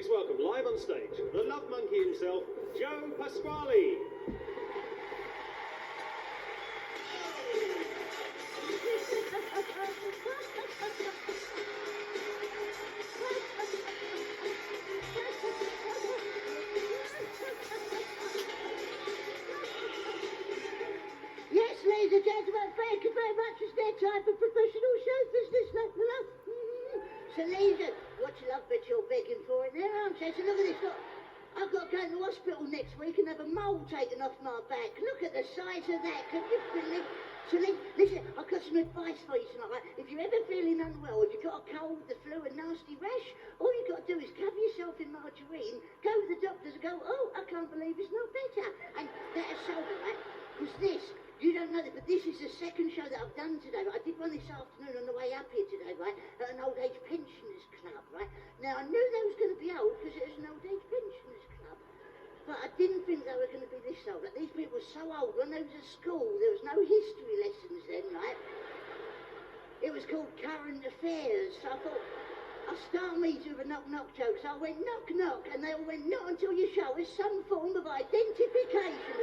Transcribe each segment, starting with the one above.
Please welcome live on stage, the love monkey himself, Joe Pasquale. Yes, ladies and gentlemen, thank you very much. It's their time for professional show business, love. So, ladies, what you love that you're begging for it now, aren't you? So look at this, look. I've got to go to the hospital next week and have a mole taken off my back. Look at the size of that. Can you believe? So listen, I've got some advice for you tonight, right? If you're ever feeling unwell, if you've got a cold, the flu, a nasty rash, all you've got to do is cover yourself in margarine, go to the doctors and go, oh, I can't believe it's not better. And that'll solve it, right? Because this, you don't know this, but this is the second show that I've done today. Right? I did one this afternoon on the way up here today, right? At an old age pensioners club, right? Now, I knew they was going to be old because it was an old age pensioners club. But I didn't think they were going to be this old. Like, these people were so old. When they was at school, there was no history lessons then, right? It was called Current Affairs. So I thought, I'll start me with a knock-knock joke. So I went knock-knock, and they all went, not until you show us some form of identification.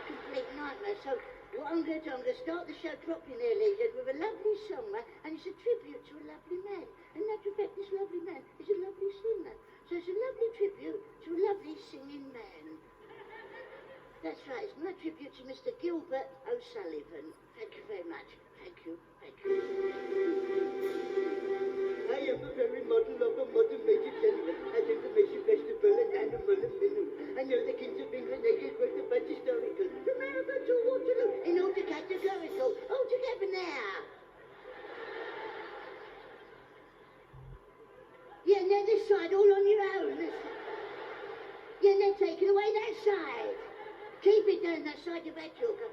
Complete nightmare. So what I'm going to do, I'm going to start the show properly there, ladies, with a lovely song, right? And it's a tribute to a lovely man. And that fact, this lovely man is a lovely singer. So it's a lovely tribute to a lovely singing man. That's right, it's my tribute to Mr. Gilbert O'Sullivan. Thank you very much. Thank you, thank you. I am a very model of a modern major gentleman at Information Festival and Animal and Minnow. I know the kings of England, they get quite a bunch historical. From America to Waterloo, in all the categorical. All together now. Yeah, now this side, all on your own. Yeah, now take it away that side. Keep it down that side, you bet, Joker.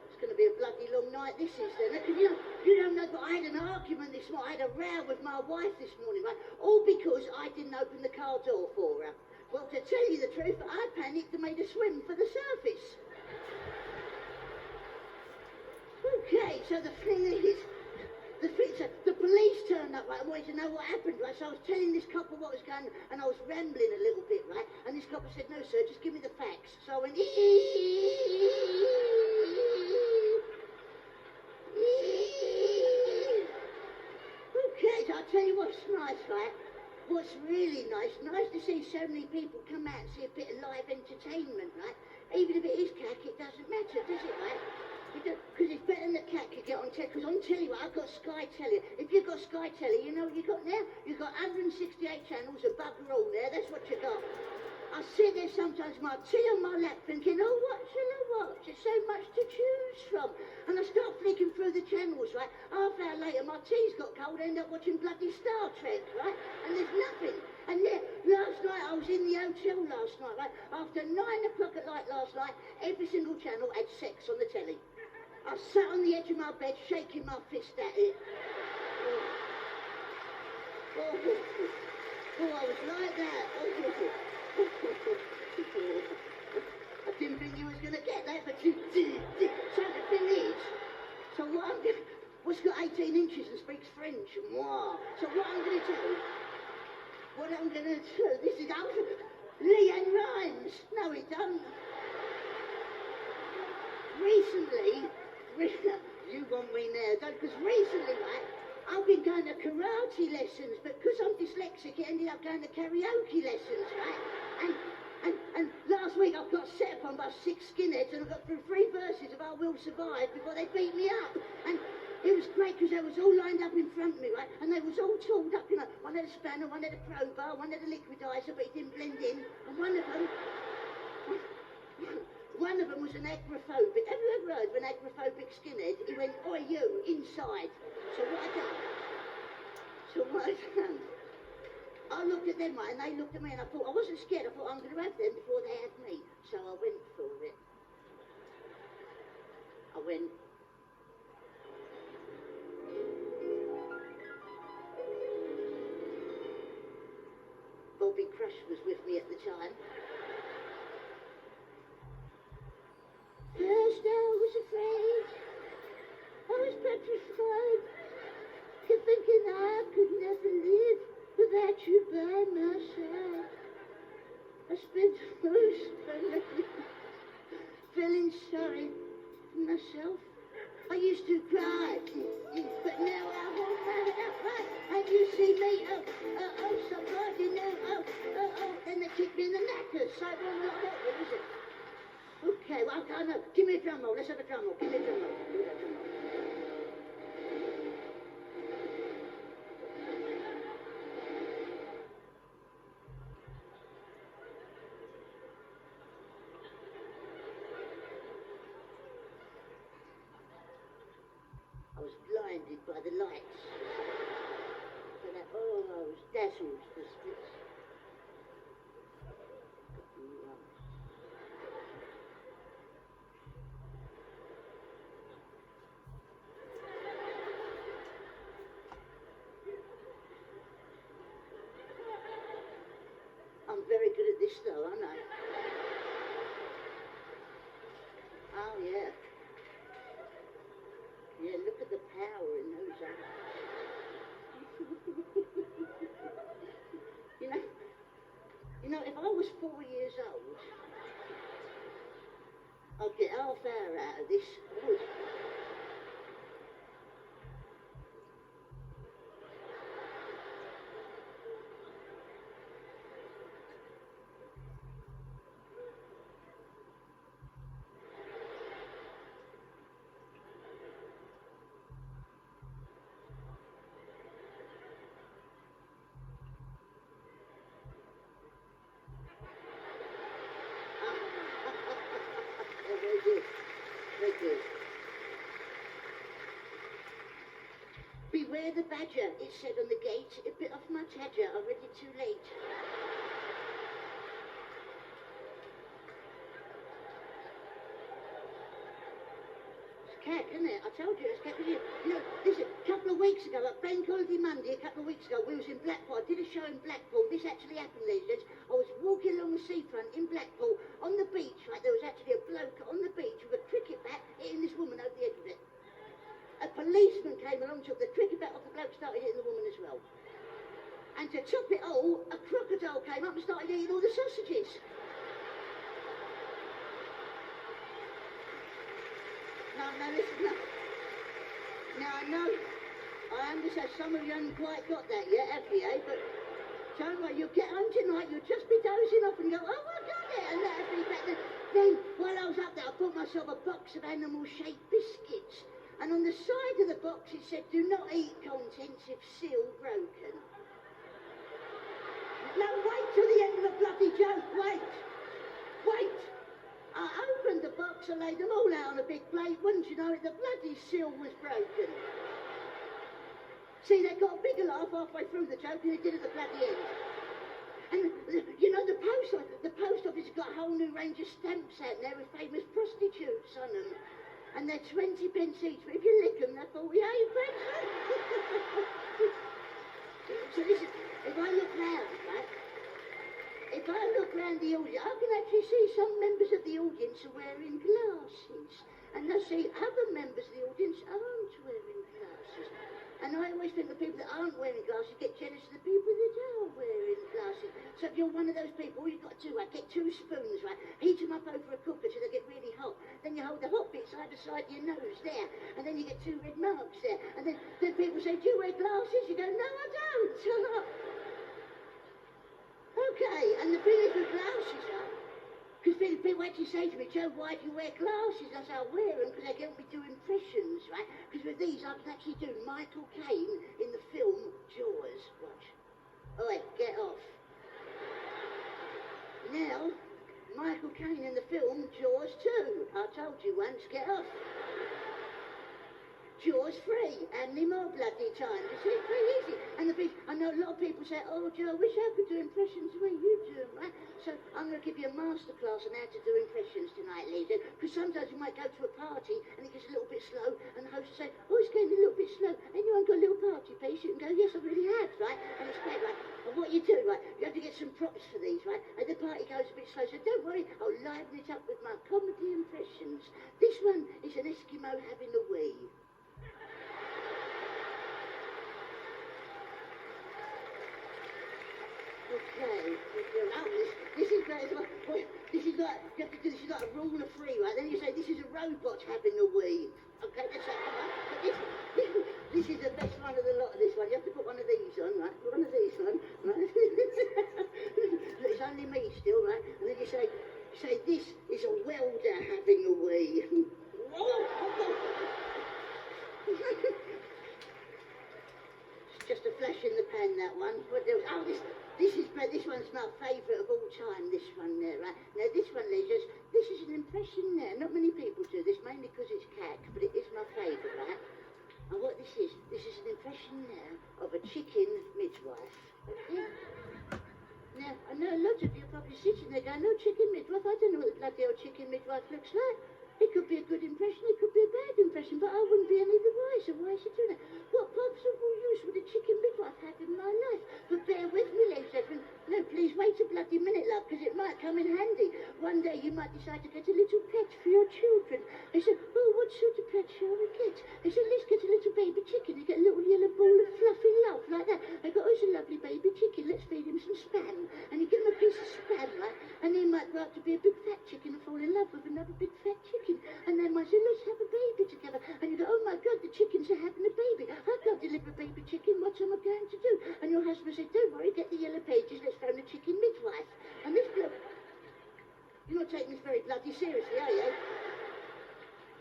It's going to be a bloody long night, this is, then. You don't know, but I had an argument this morning. I had a row with my wife this morning, right? All because I didn't open the car door for her. Well, to tell you the truth, I panicked and made a swim for the surface. Okay, so the thing is, the police turned up, right, and wanted to know what happened, right? So I was telling this couple what was going on, and I was rambling a little bit, right? And this couple said, no, sir, just give me the facts. So I went, okay, so I'll tell you what's nice, right? What's really nice to see so many people come out and see a bit of live entertainment, right? Even if it is cack, it doesn't matter, does it, right? Because it's better than the cat could get on telly. Because on telly, I've got Sky Telly. If you've got Sky Telly, you know what you got now? You've got 168 channels, a bugger all there. That's what you got. I sit there sometimes, my tea on my lap, thinking, oh, what shall I watch? There's so much to choose from. And I start flicking through the channels, right? Half an hour later, my tea's got cold. I end up watching bloody Star Trek, right? And there's nothing. And then last night, I was in the hotel last night, right? After 9 o'clock at night last night, every single channel had sex on the telly. I sat on the edge of my bed, shaking my fist at it. Oh, I was like that. I didn't think you was going to get that, but you did. So the thing is, what's got 18 inches and speaks French? Moi. So what I'm going to do, this is Leanne Rhymes. No, it doesn't. Recently, you want me now, because recently, right, I've been going to karate lessons, but because I'm dyslexic, it ended up going to karaoke lessons, right? And last week I got set upon by 6 skinheads and I got through 3 verses of I Will Survive before they beat me up. And it was great because they was all lined up in front of me, right? And they was all tooled up, you know. One had a spanner, one had a crowbar, one had a liquidizer, but it didn't blend in. And one of them was an agoraphobic. Have you ever heard of an agoraphobic skinhead? He went, oi you, inside. So what I done? I looked at them, right, and they looked at me, and I thought, I wasn't scared. I thought, I'm going to have them before they had me. So I went for it. I went. Bobby Crush was with me at the time. First I was afraid, I was petrified, kept thinking I could never live without you by my side. the same one like that, then, is it? Okay, well, I know. Give me a drum roll. Let's have a drum roll. Give me a drum roll. Give me that drum roll. I was blinded by the lights. So that, oh, I was dazzled for splits. I'm very good at this though, aren't I? Oh yeah. Yeah, look at the power in those eyes. you know, if I was 4 years old, I'd get half hour out of this. I would. Very good. Very good. Beware the badger, it said on the gate. A bit off my tadger, already too late. It's cat, isn't it? I told you it's cat. You know, listen, a couple of weeks ago, at Bank Holiday Monday, a couple of weeks ago, we was in Blackpool. I did a show in Blackpool. This actually happened, ladies and gents. I was walking along the seafront in Blackpool, on the beach, right? There was actually a bloke on the beach with a cricket bat hitting this woman over the edge of it. A policeman came along, took the cricket bat off the bloke, started hitting the woman as well. And to top it all, a crocodile came up and started eating all the sausages. No, listen, no. Now, I know, I understand some of you haven't quite got that yet, have you, eh? But don't worry, you'll get home tonight, you'll just be dozing off and go, oh, I got it, and that'll be back then. Then, while I was up there, I bought myself a box of animal-shaped biscuits. And on the side of the box it said, do not eat contents if seal broken. Now wait till the end of the bloody joke, wait. I opened the box and laid them all out on a big plate, wouldn't you know it, the bloody seal was broken. See, they got a bigger laugh halfway through the joke than it did at the bloody end. And, you know, the post office has got a whole new range of stamps out there with famous prostitutes on them. And they're 20 pence each, but if you lick them, they're 48 pence. So listen, if I look round, right? If I look round the audience, I can actually see some members of the audience are wearing glasses. And I see other members of the audience aren't wearing glasses. And I always think the people that aren't wearing glasses get jealous of the people that are wearing glasses. So if you're one of those people, all you've got to do, right, get 2 spoons, right, heat them up over a cooker till they get really hot. Then you hold the hot bits either side of your nose there, and then you get 2 red marks there. And then people say, do you wear glasses? You go, no, I don't. Okay, and the thing is with glasses, because people actually say to me, Joe, why do you wear glasses? I say, I wear them because they help me do impressions, right? Because with these, I can actually do Michael Caine in the film Jaws. Watch. Oi, get off. Now, Michael Caine in the film Jaws 2. I told you once, get off. Jaws 3, and any more bloody time. You see, it's very easy. And I know a lot of people say, oh, Joe, I wish I could do impressions the way you do them, right? So I'm going to give you a masterclass on how to do impressions tonight, ladies. Because sometimes you might go to a party and it gets a little bit slow, and the host will say, oh, it's getting a little bit slow. Anyone got a little party piece? You can go, yes, I really have, right? And it's great, right? And what you do, right, you have to get some props for these, right? And the party goes a bit slow, so don't worry, I'll liven it up with my comedy impressions. This one is an Eskimo having a wee. Okay. Now, this is great. This is like, you have to do this is like a rule of 3, right? Then you say, this is a robot having a wee. Okay, that's that one, right? But this is the best one of the lot of this one. You have to put one of these on, right? Put one of these on, right? It's only me still, right? And then you the pan, that one. What else? Oh, this one's my favourite of all time, this one there, right? Now, this one, ladies, this is an impression there. Not many people do this, mainly because it's cack, but it is my favourite, right? And what this is an impression now of a chicken midwife. Okay? Now, I know a lot of you are probably sitting there going, no, chicken midwife, I don't know what the bloody old chicken midwife looks like. It could be a good impression, it could be a bad impression, but I wouldn't be any the wiser. Why is she doing that? What possible use would a chicken midwife have in my life? But bear with me, ladies and gentlemen. No, please wait a bloody minute, love, because it might come in handy. One day you might decide to get a little pet for your children. They said, oh, what sort of pet shall we get? They said, let's get a little baby chicken. You get a little yellow ball of fluffy love like that. They go, oh, it's a lovely baby chicken. Let's feed him some spam. And you give him a piece of spam, right? And he might grow up to be a big fat chicken and fall in love with another big fat chicken. And they might say, let's have a baby together. And you go, oh my God, the chickens are having a baby. I can't deliver a baby chicken. What am I going to do? And your husband said, don't worry, get the yellow pages. Let's phone the chicken midwife. And this bloke, you're not taking this very bloody seriously, are you?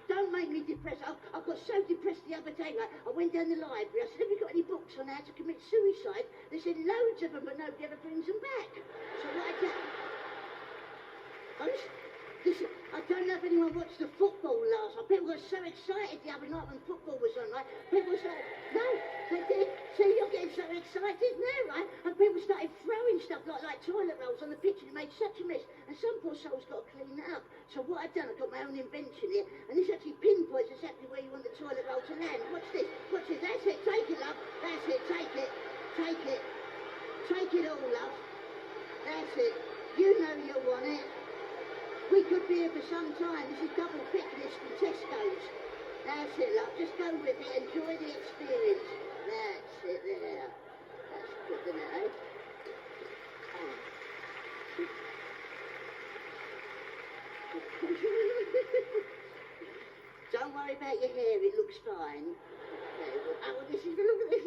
Don't make me depressed. I got so depressed the other day, right? I went down the library. I said, have you got any books on how to commit suicide? They said loads of them, but nobody ever brings them back. So what I did... Listen, I don't know if anyone watched the football last night. People were so excited the other night when football was on, right? People were like, no, they did. See, you're getting so excited now, right? And people started throwing stuff like toilet rolls on the pitch, and it made such a mess. And some poor soul's got to clean it up. So what I've done, I've got my own invention here, and this actually pinpoints exactly where you want the toilet roll to land. Watch this, watch this. That's it, take it, love. That's it, take it, take it. Take it all, love. That's it. You know you want it. We could be here for some time. This is double thickness from Tesco's. That's it, love. Just go with it. Enjoy the experience. That's it there. That's good, isn't it, eh? Don't worry about your hair. It looks fine. Okay, well, this is... Look at this.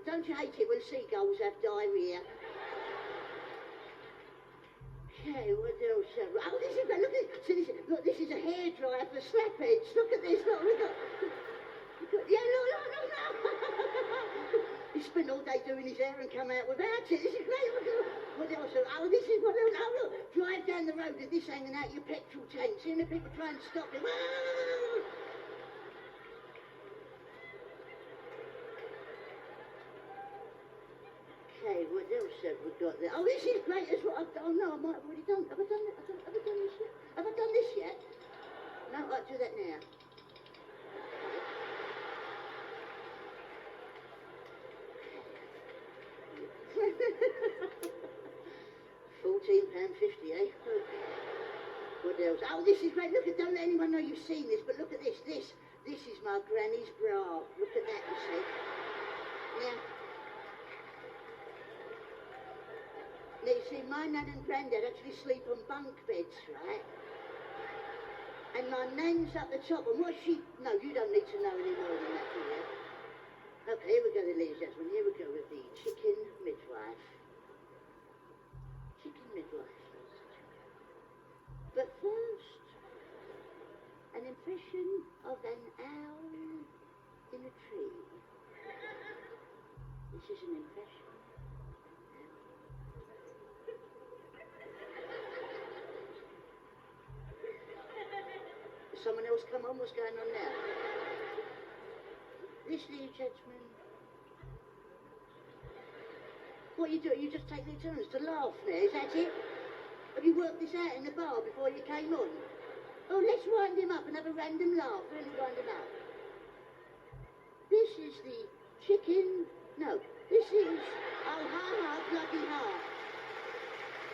Don't you hate it when seagulls have diarrhea? Okay, what else? Oh, this is, look at this. So this is a hairdryer for slapheads. Look at this. Look, yeah, look. He spent all day doing his hair and come out without it. This is great. What else? Oh, this is what else? Oh, look. Drive down the road with this hanging out your petrol tank. Seeing the people try and stop it. Okay, what else have we got there? Oh, this is great as well. Oh, no, I might have already done. Have I done it? Have I done this yet? Have I done this yet? No, I'll do that now. £14.50, eh? What else? Oh, this is great. Look, don't let anyone know you've seen this, but look at this. This is my granny's bra. Look at that, you see. Now, you see, my nan and granddad actually sleep on bunk beds, right? And my nan's up the top, and what she... No, you don't need to know any more than that, do you? Okay, here we go, ladies and gentlemen. Here we go with the chicken midwife. Chicken midwife. But first, an impression of an owl in a tree. This is an impression. Someone else come on? What's going on now? This, ladies and gentlemen. What you do? You just take their turns to laugh now, is that it? Have you worked this out in the bar before you came on? Oh, let's wind him up and have a random laugh. Really wind him up. This is the chicken... No, this is... Oh, ha, bloody ha.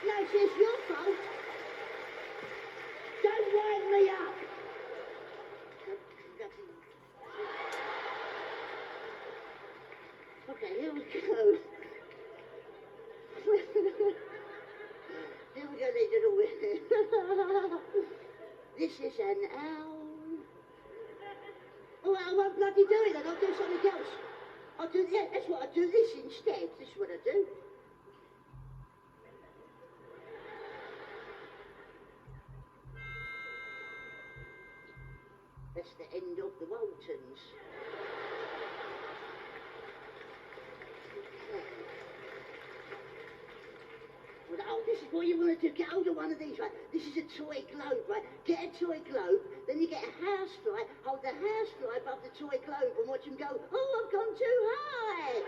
No, it's your fault. Don't wind me up. Okay, here we go. Here we go, ladies and gentlemen. This is an owl. Oh, I won't bloody do it then. I'll do something else. I'll do... Yeah, that's what I do. This instead. This is what I do. That's the end of the Waltons. Oh, this is what you want to do. Get hold of one of these, right? This is a toy globe, right? Get a toy globe, then you get a housefly, hold the housefly above the toy globe and watch him go, oh, I've gone too high.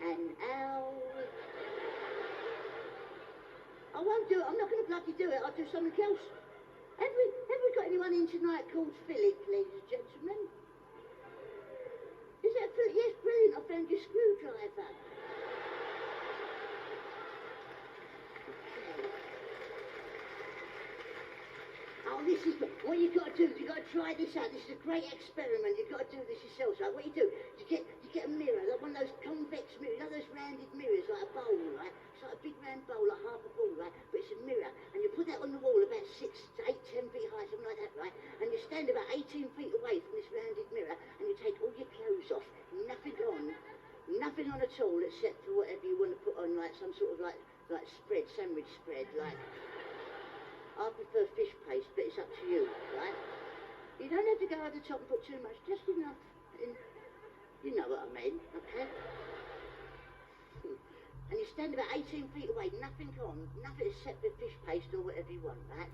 An owl. I won't do it. I'm not going to bloody do it. I'll do something else. Have we got anyone in tonight called Philip, ladies and gentlemen? Is that Philip? Yes, brilliant. I found your screwdriver. Oh, this is what you've got to do. You've got to try this out. This is a great experiment. You've got to do this yourself. So what you do, you get a mirror, like one of those convex mirrors, you know those rounded mirrors, like a bowl, right? It's like a big round bowl, like half a ball, right? But it's a mirror, and you put that on the wall about 6 to 8, 10 feet high, something like that, right? And you stand about 18 feet away from this rounded mirror, and you take all your clothes off, nothing on at all, except for whatever you want to put on, like some sort of like spread, sandwich spread, like. I prefer fish paste, but it's up to you, right? You don't have to go over the top and put too much, just enough. You know what I mean, okay? And you stand about 18 feet away, nothing on, nothing except for fish paste or whatever you want, right?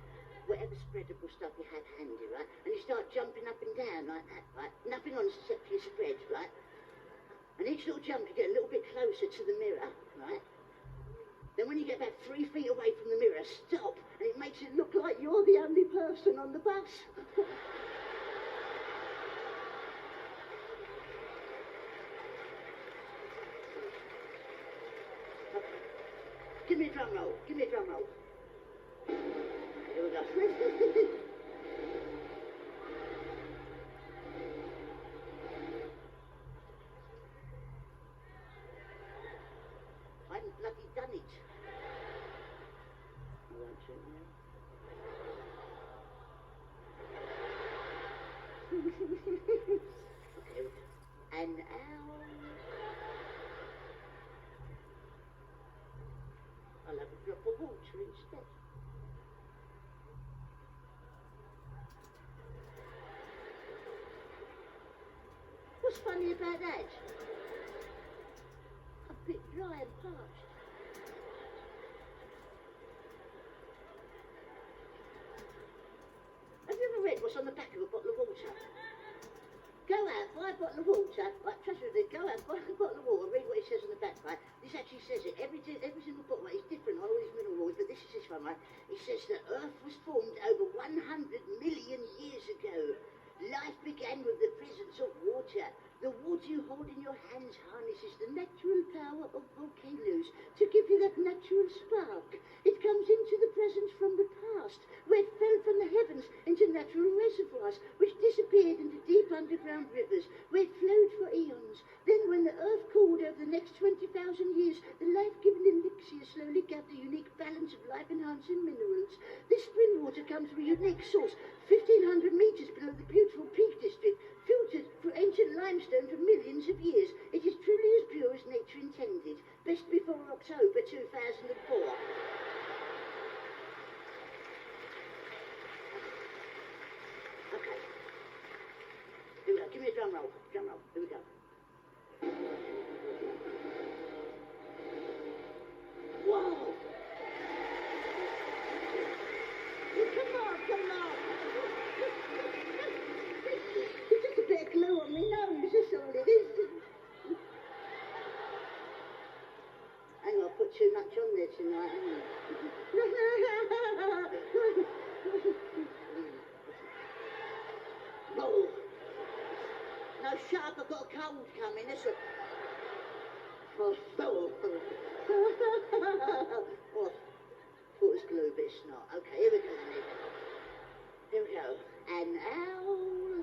Whatever spreadable stuff you have handy, right? And you start jumping up and down like that, right? Nothing on except for your spread, right? And each little jump you get a little bit closer to the mirror, right? Then when you get about 3 feet away from the mirror, stop, and it makes it look like you're the only person on the bus. Give me a drum roll. Give me a drum roll. Here we go. I haven't bloody done it. I won't show you. Okay, an owl. I'll have a drop of water instead. What's funny about that? A bit dry and parched. Have you ever read what's on the back of a bottle of water? Go out, buy a bottle of water, right, trust me, go out, buy a bottle of water, read what it says on the back, right? This actually says it, every single bottle, right, is different, all these mineral waters, but this is this one, right? It says the Earth was formed over 100 million years ago. Life began with the presence of water. The water you hold in your hands harnesses the natural power of volcanoes to give you that natural spark. It comes into the present from the past, where it fell from the heavens into natural reservoirs, which disappeared into deep underground rivers, where it flowed for eons. Then when the earth cooled over the next 20,000 years, the life-giving elixir slowly gathered a unique balance of life-enhancing minerals. This spring water comes from a unique source, 1,500 meters below the beautiful Peak District, filtered through ancient limestone for millions of years. It is truly as pure as nature intended. Best before October 2004. Okay. Here we go. Give me a drum roll. Drum roll. Here we go. Whoa! Come on, come on! It's just a bit of glue on me nose, that's all it is. Hang on, I put too much on there tonight, haven't I? Oh. No, shut up, I've got a cold coming, that's a... Oh, oh, thought it was glue, but it's not. Okay, here we go then. Here we go. An owl.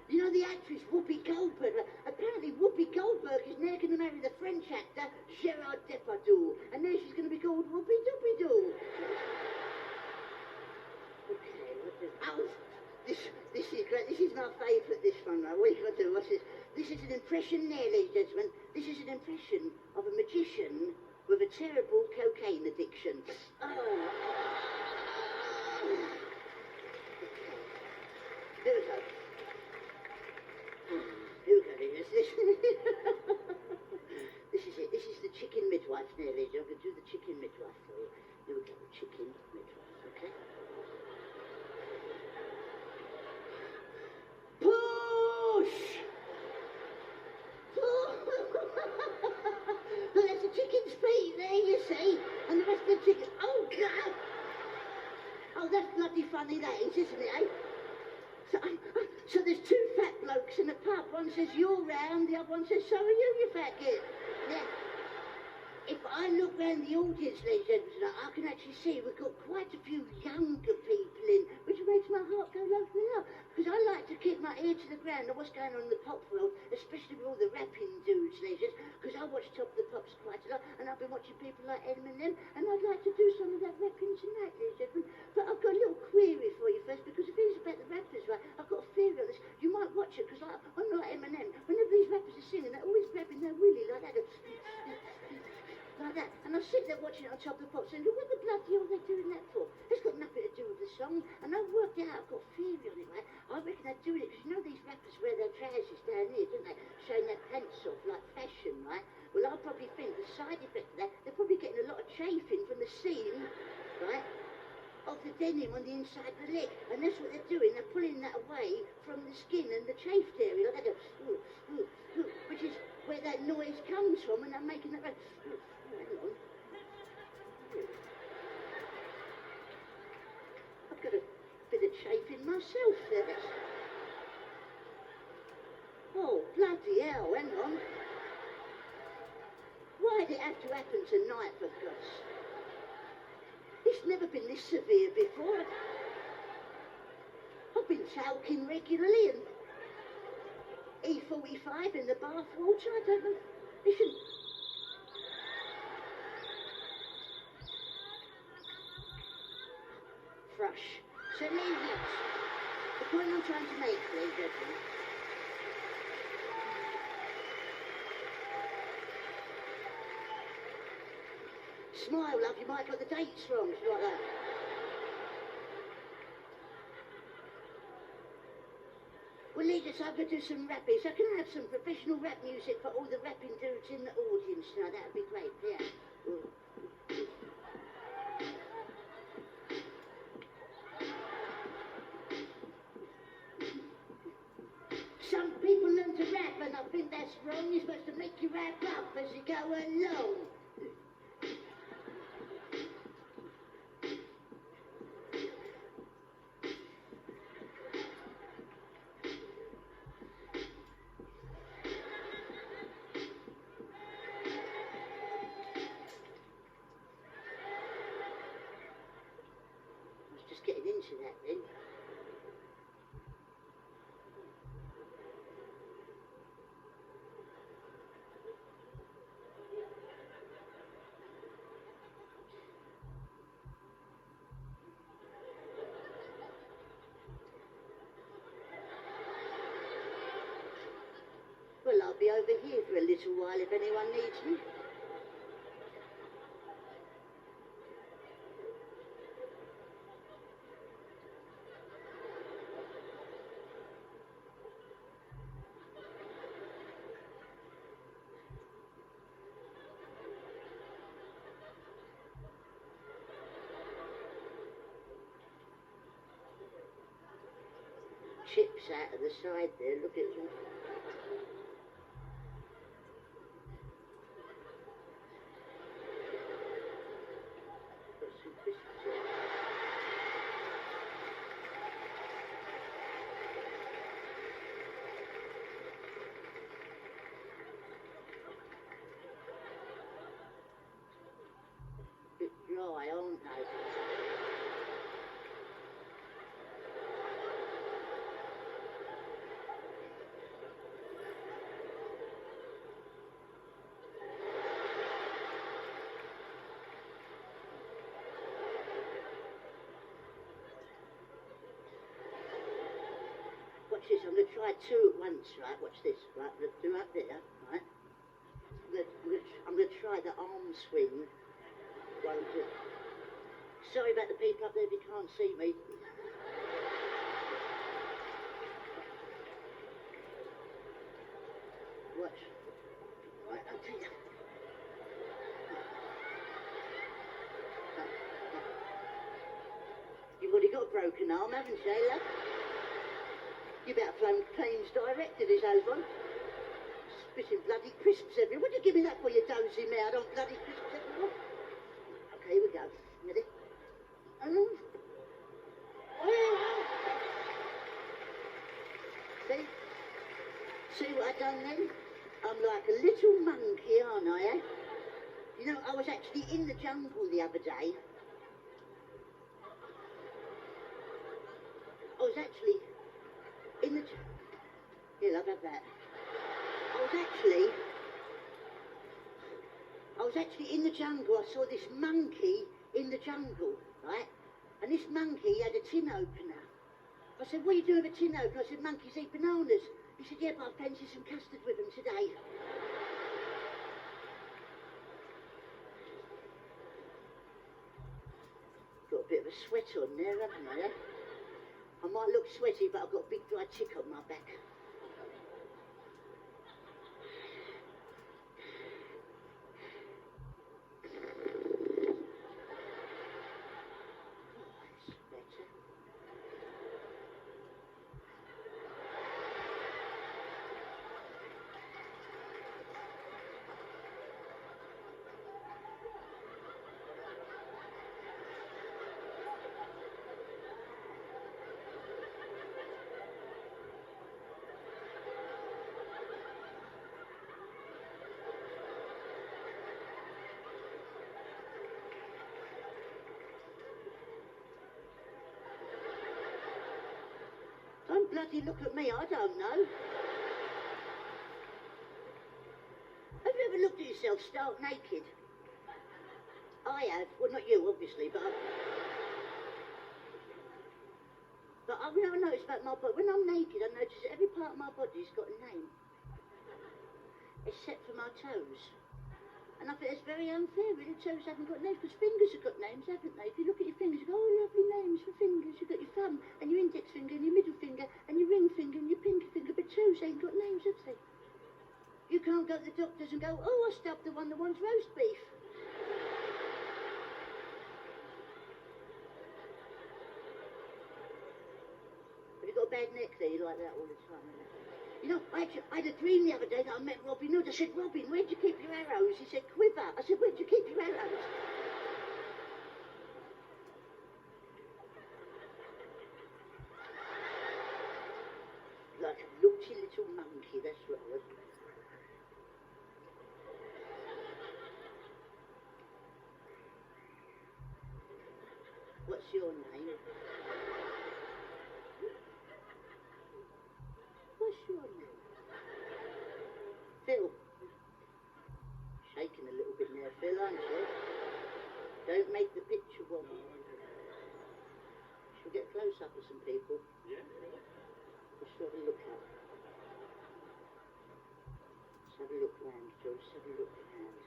You know the actress Whoopi Goldberg? Apparently Whoopi Goldberg is now going to marry the French actor Gerard Depardieu, and now she's going to be called Whoopi Doopy Doo. Okay, what the... Oh, this is great. This is my favourite, this one, right? What you got to do? What's this? This is an impression there, ladies and gentlemen. This is an impression of a magician with a terrible cocaine addiction. Oh. Here we go. Here we go, ladies. This is it. This is the chicken midwife now, ladies. I'm going to do the chicken midwife for you. Here we go, the chicken midwife, okay? Push! Well, there's the chicken's feet there, you see, and the rest of the chicken. Oh, God! Oh, that's bloody funny, that is, isn't it, eh? So there's two fat blokes in a pub. One says, you're round, the other one says, so are you, you fat git. Yeah. If I look round the audience, ladies and gentlemen, I can actually see we've got quite a few younger people in, which makes my heart go lovely up. Because I like to keep my ear to the ground on what's going on in the pop world, especially with all the rapping dudes, ladies, because I watch Top of the Pops quite a lot, and I've been watching people like Eminem, and I'd like to do some of that rapping tonight, ladies and gentlemen. But I've got a little query for you first, because if it is about the rappers, right, I've got a theory on this. You might watch it, because I'm like Eminem. Whenever these rappers are singing, they're always grabbing their willy like that. Like that. And I sit there watching it on Top of the Pops and what the bloody hell are they doing that for? It's got nothing to do with the song. And I've worked out, I've got a theory on it, right? I reckon they're doing it because you know these rappers wear their trousers down here, don't they? Showing their pants off like fashion, right? Well, I probably think the side effect of that, they're probably getting a lot of chafing from the seam, right? Of the denim on the inside of the leg. And that's what they're doing. They're pulling that away from the skin and the chafed area. Like they go, ooh, ooh, ooh, which is where that noise comes from, and they're making that. Hang on. I've got a bit of chafing myself there. Oh, bloody hell, hang on. Why did it have to happen tonight, for God's sake? It's never been this severe before. I've been talking regularly and E45 in the bath water. I don't know. Listen. Thrush. So, ladies, the point I'm trying to make, ladies and gentlemen, smile, love, you might have got the dates wrong, it's like that. Well, ladies, I'm going to do some rapping, so can I have some professional rap music for all the rapping dudes in the audience now? That would be great, yeah. Some people learn to rap, and I think that's wrong. You're supposed to make you rap up as you go along. Getting into that then. Well, I'll be over here for a little while if anyone needs me. Chips out of the side there, look at them. Got some crisps here. Bit dry, aren't they? Watch this, I'm going to try two at once, right? Watch this, right? I'm going to do up there, right? I'm going to I'm going to try the arm swing. Won't do. Sorry about the people up there if you can't see me. Watch. Right, I'll tell you. You've already got a broken arm, haven't you, love? You better phone claims direct to this one. Spitting bloody crisps everywhere. Would you give me that for your dozy mare? I don't bloody crisps everywhere. Okay, here we go. Ready? See? See what I done then? I'm like a little monkey, aren't I, eh? You know, I was actually in the jungle the other day. I was actually in the... Here, love, have that. I was actually in the jungle. I saw this monkey in the jungle, right? And this monkey had a tin opener. I said, what are you doing with a tin opener? I said, monkeys eat bananas. He said, yeah, but I fancy some custard with them today. Got a bit of a sweat on there, haven't I? I might look sweaty, but I've got a big dry tick on my back. Don't bloody look at me, I don't know. Have you ever looked at yourself stark naked? I have. Well, not you, obviously, but I notice about my body. When I'm naked, I notice that every part of my body's got a name. Except for my toes. And I think it's very unfair, really. Toes haven't got names, because fingers have got names, haven't they? If you look at your fingers, you go, oh, lovely names for fingers. You've got your thumb, and your index finger, and your middle finger, and your ring finger, and your pinky finger, but toes ain't got names, have they? You can't go to the doctors and go, oh, I stubbed the one that wants roast beef. Have you got a bad neck there? You like that all the time, isn't it? You know, I had a dream the other day that I met Robin Hood. I said, Robin, where'd you keep your arrows? He said, quiver. I said, where'd you keep your arrows? Like a naughty little monkey, that's what I was. What's your name? What's your name? Phil. Shaking a little bit there, Phil, aren't you? Don't make the picture wobble. Shall we get close up with some people? Yeah. Let's have a look up. Let's have a look round, Joe. Let's have a look round.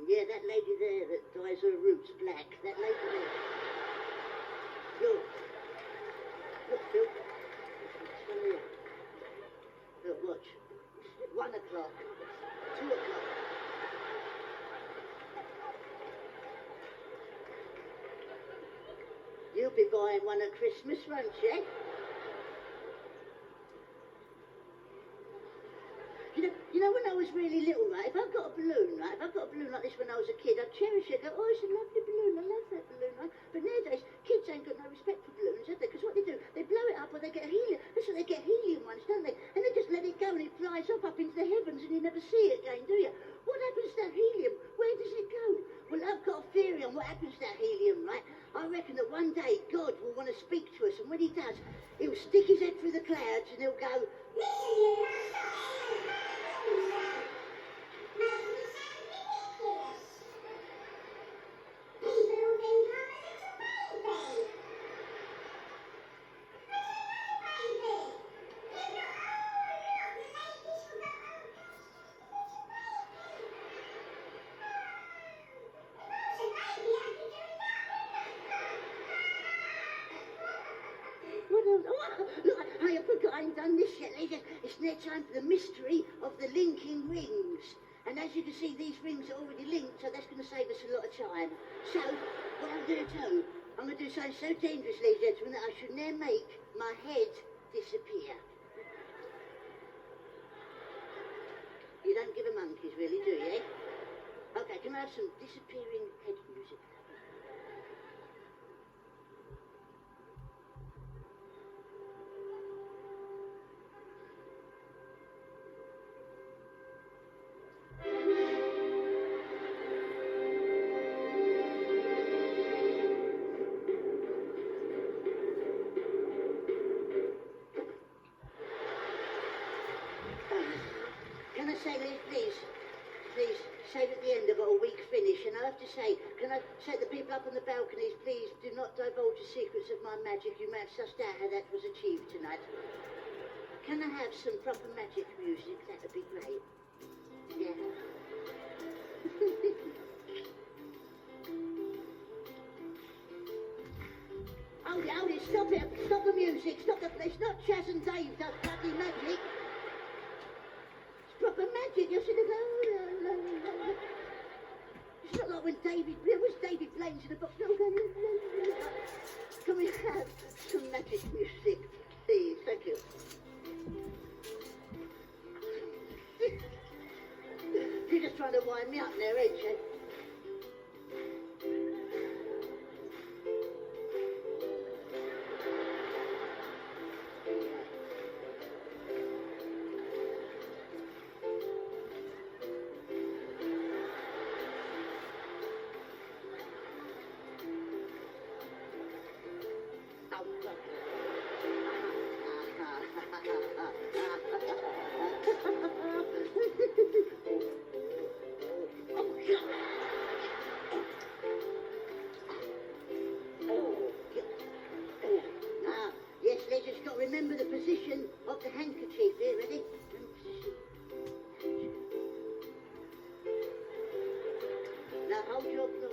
Yeah, that lady there that dyes her roots black. That lady there. Look. Look, Phil. Come here. Look, watch. 1 o'clock. 2 o'clock. You'll be buying one at Christmas, won't you? You know, when I was really little, right, if I got a balloon, right, if I got a balloon like this when I was a kid, I'd cherish it, go, oh, it's a lovely balloon, I love that balloon, right? But nowadays, kids ain't got no respect for balloons, have they? Because what they do, they blow it up or they get helium. That's what they get, helium ones, don't they? And they just let it go and it flies up into the heavens and you never see it again, do you? What happens to that helium? Where does it go? Well, I've got a theory on what happens to that helium, right? I reckon that one day God will want to speak to us, and when he does, he'll stick his head through the clouds and he'll go, I ain't done this yet, ladies. It's near time for the mystery of the linking rings. And as you can see, these rings are already linked, so that's going to save us a lot of time. So, what I'm going to do, I'm going to do something so dangerous, ladies and gentlemen, that I should never make my head disappear. You don't give a monkeys, really, do you? Okay, can I have some disappearing head music? Can I say, Liz, please, save at the end of it a weak finish. And I have to say, can I say to the people up on the balconies, please do not divulge the secrets of my magic. You may have sussed out how that was achieved tonight. Can I have some proper magic music? That would be great. Yeah. Hold it, stop it, stop the music, stop the, it's not Chaz and Dave does bloody magic. It's proper magic, you should have gone, it's not like when David, there was David Blaine's in the box, no, can we have some magic music, please, thank you. You're just trying to wind me up there, ain't you? Remember the position of the handkerchief here, ready? Now hold your applause.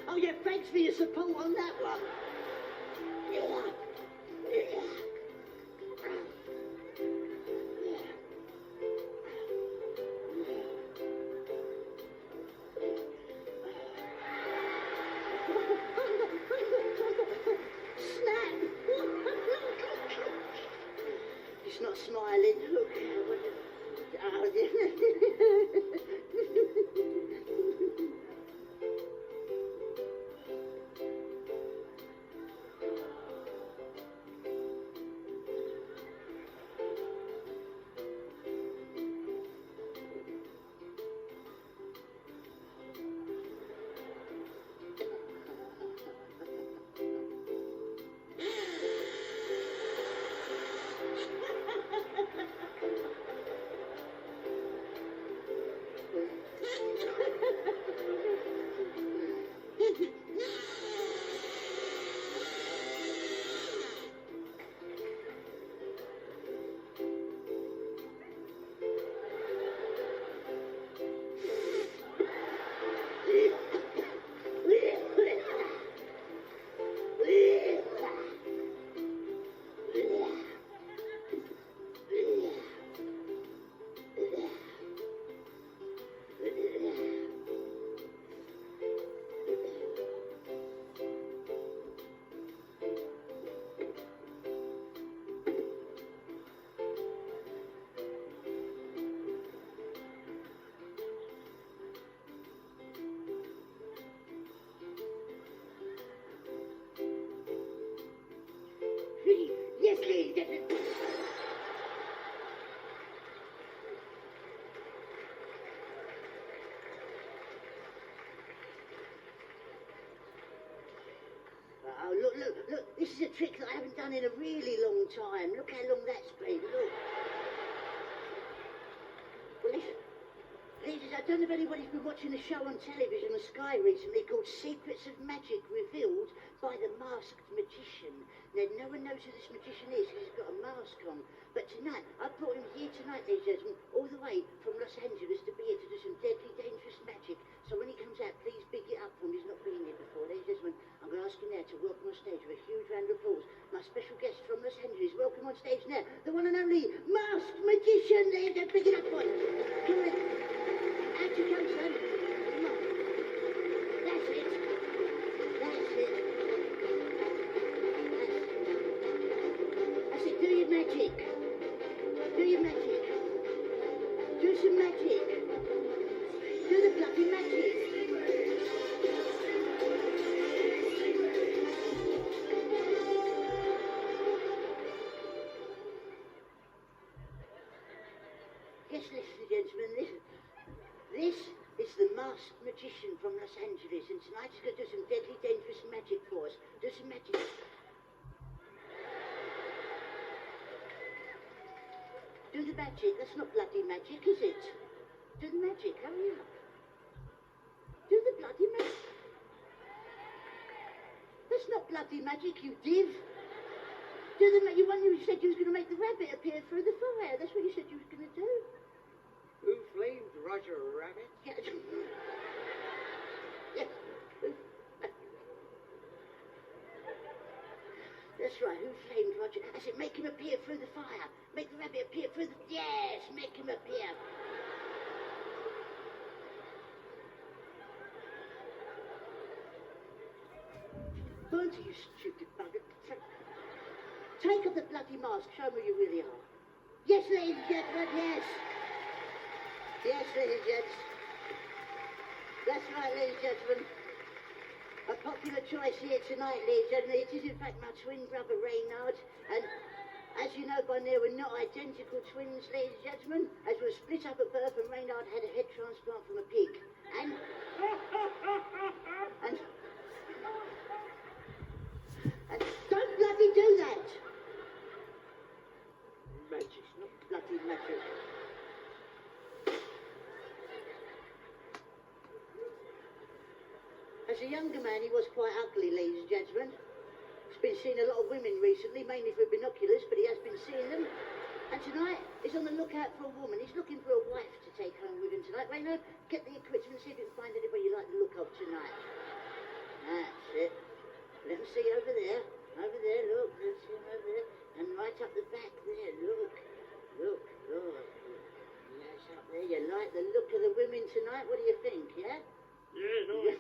Oh yeah, thanks for your support on that one. Snap! He's not smiling. Look. Oh, look, look, look. This is a trick that I haven't done in a really long time. Look how long that's been. Look. Well, listen. Ladies, I don't know if anybody's been watching a show on television on Sky recently called Secrets of Magic Revealed by the Masked Magician. Now, no one knows who this magician is because he's got a mask on. But tonight, I brought him here tonight, ladies and gentlemen, all the way from Los Angeles to be here to do some deadly, dangerous magic. So when he comes out, please big it up for him. He's not been here before. Ladies and gentlemen, I'm going to ask him now to welcome on stage with a huge round of applause. My special guest from Los Angeles, welcome on stage now, the one and only Masked Magician. Ladies and gentlemen, big it up for him. Come on. Out you come, son. Come on. That's it. That's it. That's it. Do your magic. Do your magic. Do some magic. Do the bloody magic. Yes, listen, gentlemen, listen. This is the Masked Magician from Los Angeles, and tonight he's going to do some deadly, dangerous magic for us. Do some magic. Do the magic. That's not bloody magic, is it? Do the magic. Hurry up. Do the bloody magic. That's not bloody magic, you div. Do the magic. You said you was going to make the rabbit appear through the fire. That's what you said you was going to do. Who flamed Roger Rabbit? Yeah. Yeah. That's right, who flamed Roger? I said, make him appear through the fire. Make the rabbit appear through the... Yes, make him appear. Don't you stupid bugger. Take off the bloody mask, show me who you really are. Yes, ladies and gentlemen, yes. Yes, ladies and gents. That's right, ladies and gentlemen. A popular choice here tonight, ladies and gentlemen. It is, in fact, my twin brother, Reynard. And as you know by now, we're not identical twins, ladies and gentlemen, as we're split up at birth and Reynard had a head transplant from a pig. And don't bloody do that! Magic. Not bloody magic. As a younger man, he was quite ugly, ladies and gentlemen. He's been seeing a lot of women recently, mainly through binoculars, but he has been seeing them. And tonight, he's on the lookout for a woman. He's looking for a wife to take home with him tonight. Reynard, get the equipment and see if you can find anybody you like the look of tonight. That's it. Let me see over there. Over there, look. Let's see him over there. And right up the back there, look. Look, look. That's up there. You like the look of the women tonight? What do you think, yeah? Yeah, nice.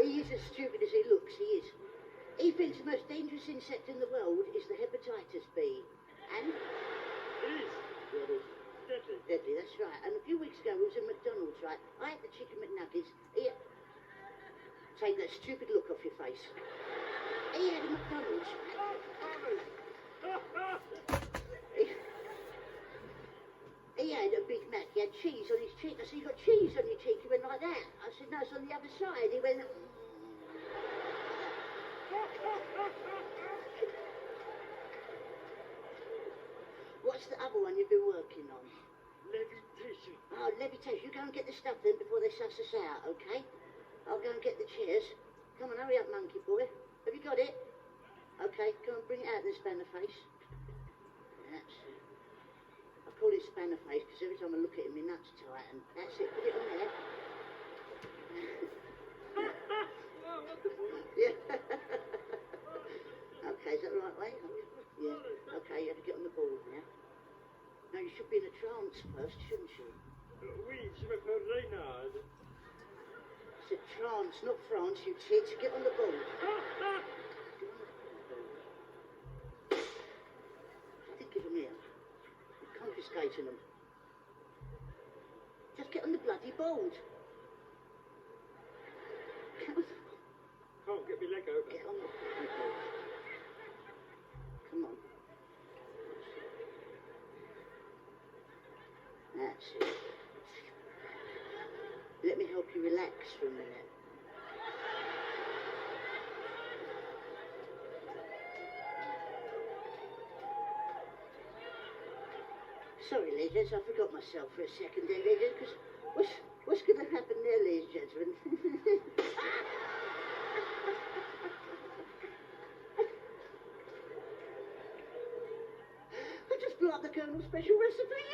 He is as stupid as he looks, he is. He thinks the most dangerous insect in the world is the hepatitis bee. And... It is. Yeah, it is. Deadly. Deadly, that's right. And a few weeks ago, we was in McDonald's, right? I had the chicken McNuggets. Take that stupid look off your face. He had a McDonald's, right? He had a Big Mac. He had cheese on his cheek. I said, you got cheese on your cheek? He went like that. I said, no, it's on the other side. He went... What's the other one you've been working on? Levitation. Oh, levitation. You go and get the stuff then before they suss us out, okay? I'll go and get the chairs. Come on, hurry up, monkey boy. Have you got it? Okay, come on, bring it out and span the face. That's it. I call it spanner face because every time I look at him, my nuts tighten. That's it, put it on there. Oh, wonderful. Yeah. Okay, is that the right way? Yeah. Okay, you have to get on the ball now. No, you should be in a trance first, shouldn't you? Oui, je m'appelle Reynard. It's a trance, not France, you tit. Get on the ball. Get on the ball. I think give them here. You're confiscating them. Just get on the bloody board. Get on the Can't get my leg over. Get on the bloody board. Come on. That's it. Let me help you relax for a minute. Sorry, ladies and gents, I forgot myself for a second there, ladies, because what's going to happen there, ladies and gentlemen? I just blew up the Colonel's special recipe.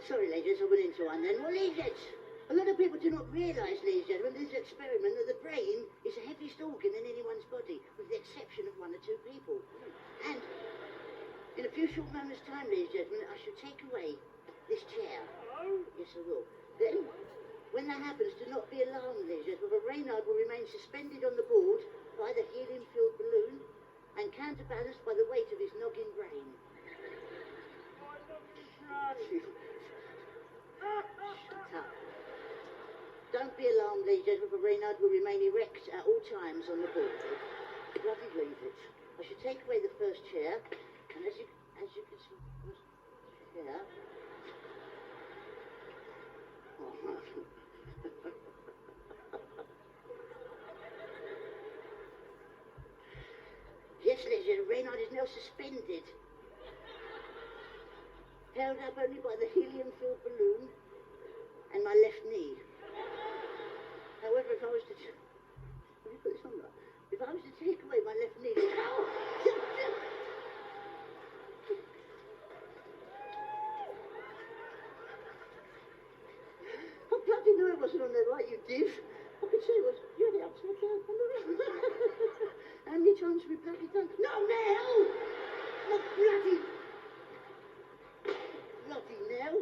Sorry, ladies, I went into one then. Well, ladies, a lot of people do not realise, ladies and gentlemen, this experiment that the brain is the heaviest organ in anyone's body, with the exception of 1 or 2 people. And in a few short moments' time, ladies and gentlemen, I shall take away this chair. Yes, I will. Then, when that happens, do not be alarmed, ladies and gentlemen, for Reynard will remain suspended on the board by the helium-filled balloon and counterbalanced by the weight of his noggin brain. Shut up. Don't be alarmed, ladies and gentlemen, for Reynard will remain erect at all times on the board. Bloody leave it. I should take away the first chair, and as you can see, first chair. Yes, ladies and gentlemen, Reynard is now suspended, held up only by the helium-filled balloon and my left knee. However, if I was to... Let me put this on right. If I was to take away my left knee... I bloody knew it wasn't on there right, you div. I could say it was... You had it upside down on the right. How many times have we bloody done? Not now! Not bloody... Bloody now.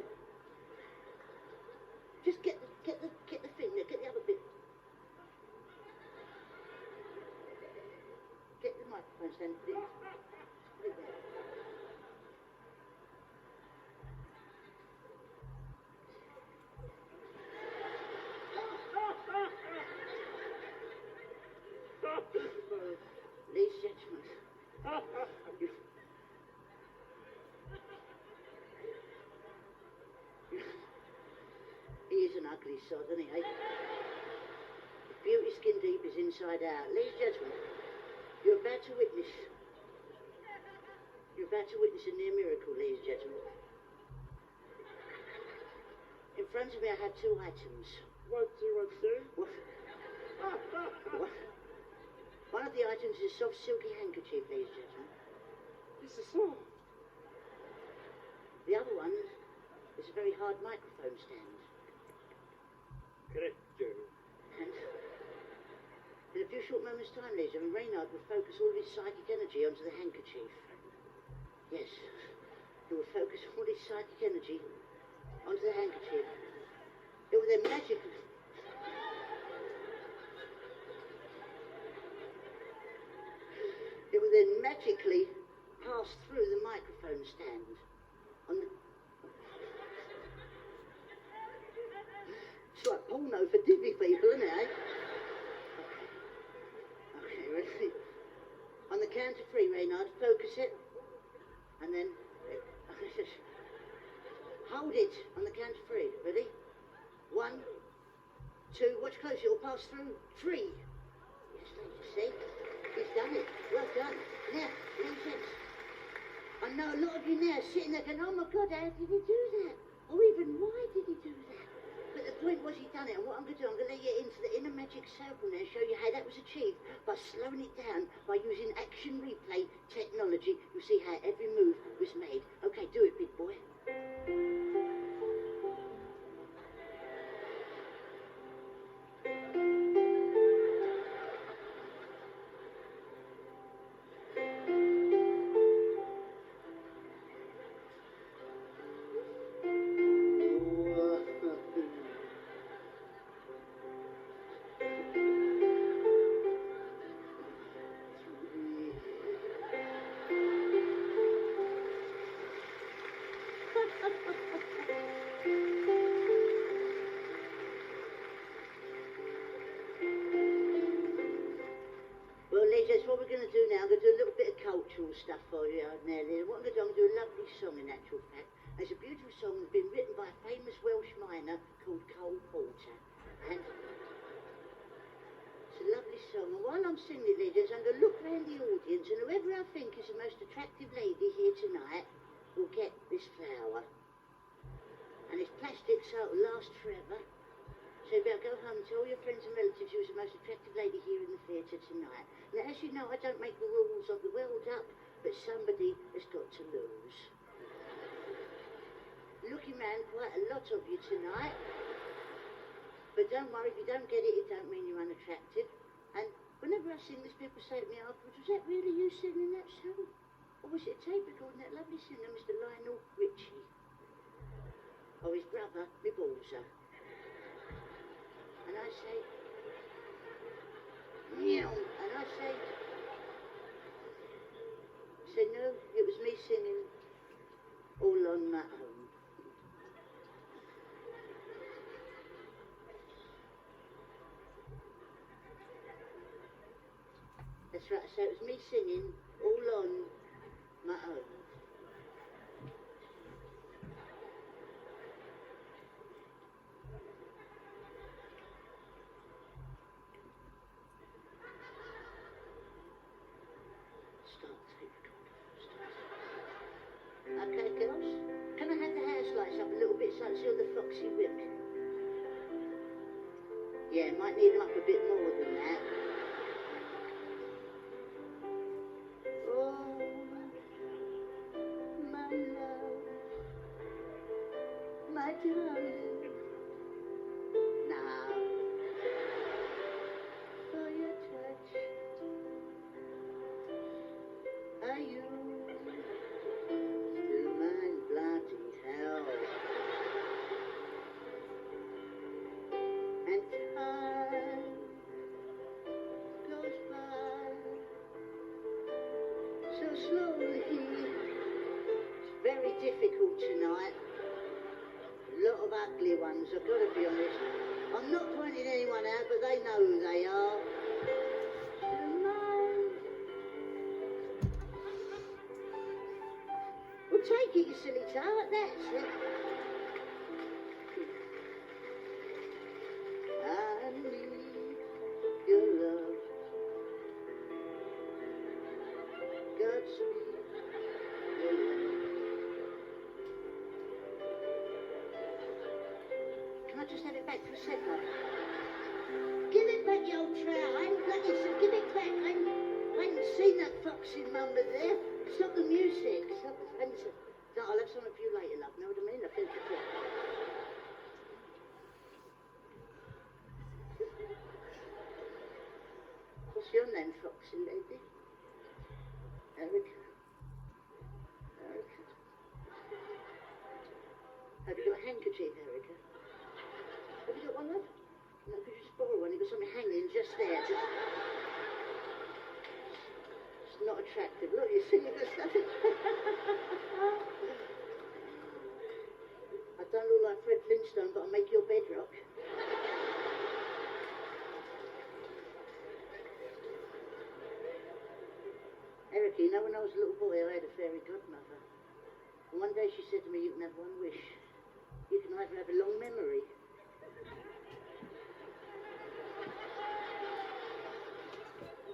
Just get the thing there, get the other bit. Get the microphone stand, please. Put it there. Ladies and gentlemen, he is an ugly sod, isn't he, eh? The beauty skin deep is inside out. Ladies and gentlemen, you're about to witness a near miracle, ladies and gentlemen. In front of me I have 2 items. What do you want to do? What? One of the items is a soft silky handkerchief, ladies and gentlemen. This is all. The other one is a very hard microphone stand. Correct, Joe. And in a few short moments' time, ladies and gentlemen, Reynard will focus all of his psychic energy onto the handkerchief. Yes, he will focus all his psychic energy onto the handkerchief. It will then magically... It will then magically pass through the microphone stand on the... It's like porno for divvy people, isn't it, eh? Okay, ready? On the count of 3, Reynard, focus it, and then... Hold it on the count of 3. Ready? 1, 2, watch close, it will pass through. 3. Yes, see? He's done it. Well done. Now, listen. I know a lot of you now sitting there going, oh my God, how did he do that? Or even, why did he do that? But the point was he done it, and what I'm going to do, I'm going to let you into the inner magic circle now and show you how that was achieved by slowing it down by using action replay technology. You'll see how every move was made. Okay, do it, big boy. What we're going to do now, I'm going to do a little bit of cultural stuff for you out there. What I'm going to do, I'm going to do a lovely song in actual fact. It's a beautiful song that's been written by a famous Welsh miner called Cole Porter. And it's a lovely song. And while I'm singing it, ladies, I'm going to look round the audience, and whoever I think is the most attractive lady here tonight, will get this flower. And it's plastic, so it'll last forever. So you better go home and tell all your friends and relatives you was the most attractive lady here in the theatre tonight. Now, as you know, I don't make the rules of the world up, but somebody has got to lose. Looking round quite a lot of you tonight. But don't worry, if you don't get it, it don't mean you're unattractive. And whenever I sing this, people say to me afterwards, was that really you singing that song? Or was it a tape recording that lovely singer, Mr. Lionel Richie? Or his brother, my Balzer? And I say, meow, and I say, no, it was me singing all on my own. That's right, so it was me singing all on my own. Okay, girls, can I have the house lights up a little bit so I can see all the foxy women? Yeah, might need them up a bit more than that. Oh, my love, my darling, now, for your touch, are you still mine, bloody hell? And time goes by so slowly. It's very difficult tonight. A lot of ugly ones, I've got to be honest. I'm not pointing anyone out, but they know who they are. Well, take it, you silly tart, that's it. I need your love. Godspeed, your love. Can I just have it back for a second? Give it back, you old trout. I ain't got this. Give it back. I ain't seen that foxy mumber there. Stop the music. Stop the fence. No, I'll have some of you later, love. Know what I mean? I feel it. What's your name, foxy lady? Erica. Erica. Have you got a handkerchief, Erica? Have you got one, love? No, could you just borrow one? You've got something hanging just there. It's not attractive. Look, you see, you've got something. I don't look like Fred Flintstone, but I'll make your bed rock. Erica, you know when I was a little boy, I had a fairy godmother. And one day she said to me, you can have one wish. You can either have a long memory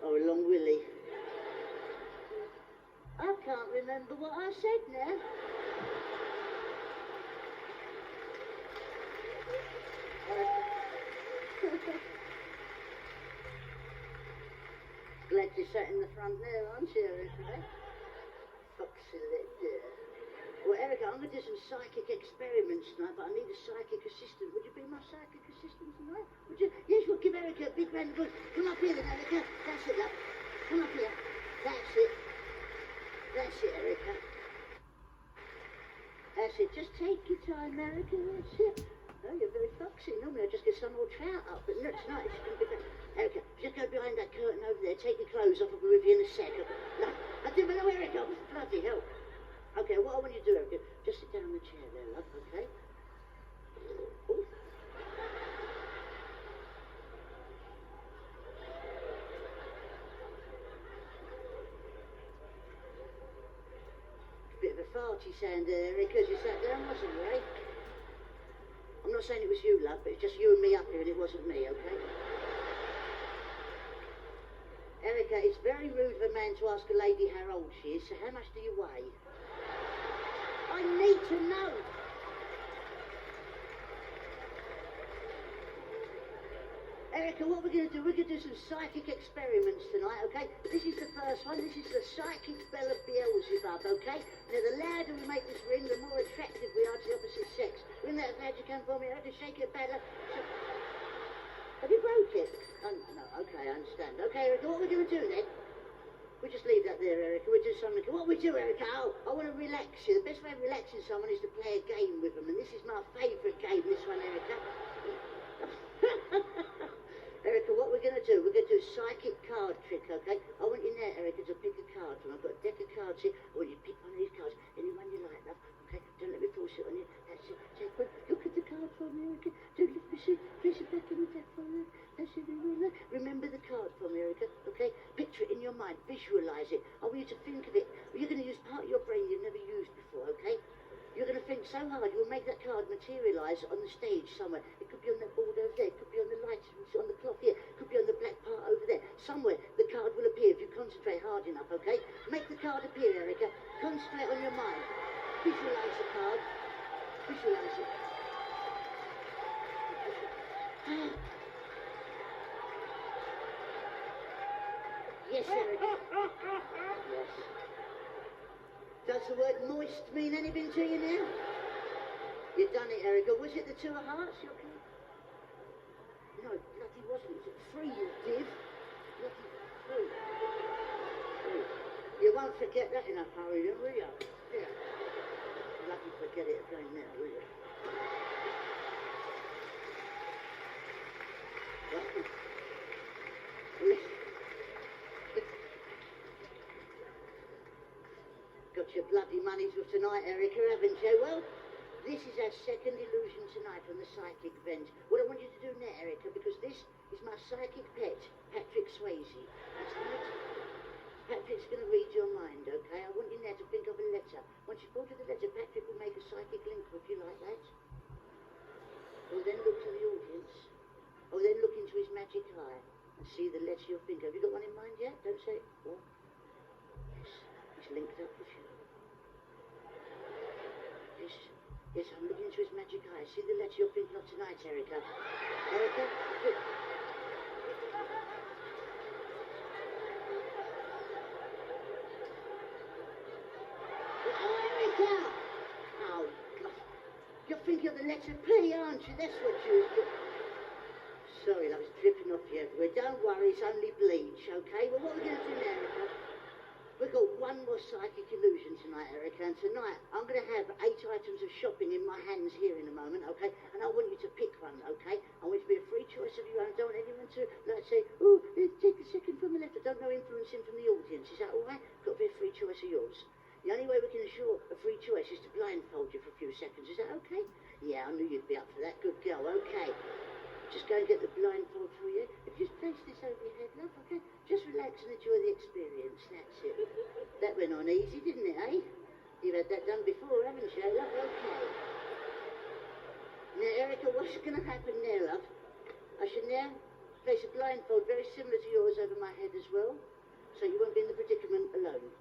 or a long willy. I can't remember what I said now. Glad you sat in the front there, aren't you, Erica? Foxy lady. Well, Erica, I'm going to do some psychic experiments tonight, but I need a psychic assistant. Would you be my psychic assistant tonight? Would you? Yes, we'll give Erica a big round of applause. Come up here then, Erica. That's it, love. Come up here. That's it. That's it, Erica. That's it. Just take your time, Erica. That's it. Oh, you're very foxy. Normally I just get some old trout up, but no, tonight it's going to be better. Erica, just go behind that curtain over there. Take your clothes off. I'll be with you in a sec. No, I didn't know, Erica. Bloody hell. Okay, what I want you to do, Erica, just sit down in the chair there, love, okay? Ooh. Bit of a farty sound there, Erica, as you sat down, wasn't it, eh? I'm not saying it was you, love, but it's just you and me up here and it wasn't me, okay? Erica, it's very rude of a man to ask a lady how old she is, so how much do you weigh? I need to know. Erica, what we're going to do, we're going to do some psychic experiments tonight, okay? This is the first one. This is the psychic bell of Beelzebub, okay? Now, the louder we make this ring, the more attractive we are to the opposite sex. Ring that loud you can for me, Erica. Shake it better. Have you broke it? Oh, no, okay, I understand. Okay, Erica, what we're going to do then? We'll just leave that there, Erica. We'll do something. What we do, Erica, I want to relax you. The best way of relaxing someone is to play a game with them, and this is my favourite game, this one, Erica. Erica, what we're going to do, we're going to do a psychic card trick, okay? I want you now, Erica, to pick a card from. I've got a deck of cards here. I want you to pick one of these cards, anyone you like, love, okay? Don't let me force it on you. That's it. Take one. Look at the card for me, Erica. Don't let me see. Place it back in the deck for me. That's it. Remember the card for me, Erica, okay? Picture it in your mind. Visualise it. I want you to think of it. You're going to use part of your brain you've never used before, okay? You're going to think so hard, you'll make that card materialise on the stage somewhere. It could be on that board over there, it could be on the lights, on the clock here, it could be on the black part over there. Somewhere the card will appear if you concentrate hard enough, okay? Make the card appear, Erica. Concentrate on your mind. Visualise the card. Visualise it. Yes, Erica. Yes. Does the word moist mean anything to you now? You've done it, Erica. Was it the two of hearts? Your card? No, it bloody wasn't. It was three, you div. Bloody three. Three. You won't forget that in a hurry, then, will you? Yeah. Bloody forget it again now, will you? Got your bloody money's worth tonight, Erica, haven't you? Well, this is our second illusion tonight on the psychic bench. What I want you to do now, Erica, because this is my psychic pet, Patrick Swayze. That's right. Patrick's going to read your mind, okay? I want you now to think of a letter. Once you fall to the letter, Patrick will make a psychic link with you like that. Or then look to the audience. Or then look into his magic eye and see the letter you'll think of. Have you got one in mind yet? Don't say it. Oh. Yes, it's linked up with you. Yes, I'm looking into his magic eye. See the letter you're thinking of tonight, Erica? Erica? Erica! Oh, God. You're thinking of the letter P, aren't you? That's what you... Sorry, love, it's dripping off you everywhere. Don't worry, it's only bleach, okay? Well, what we're going to do now, Erica? We've got one more psychic illusion tonight, Erica, and tonight I'm going to have 8 items of shopping in my hands here in a moment, okay? And I want you to pick one, okay? I want it to be a free choice of your own. I don't want anyone to, like, say, oh, take a second from the left. I don't know influencing from the audience. Is that all right? Got to be a free choice of yours. The only way we can assure a free choice is to blindfold you for a few seconds. Is that okay? Yeah, I knew you'd be up for that. Good girl, okay. Just go and get the blindfold for you. If you just place this over your head, love, okay? Just relax and enjoy the experience. That's it. That went on easy, didn't it, eh? You've had that done before, haven't you, love? Okay. Now, Erica, what's going to happen now, love? I should now place a blindfold very similar to yours over my head as well, so you won't be in the predicament alone.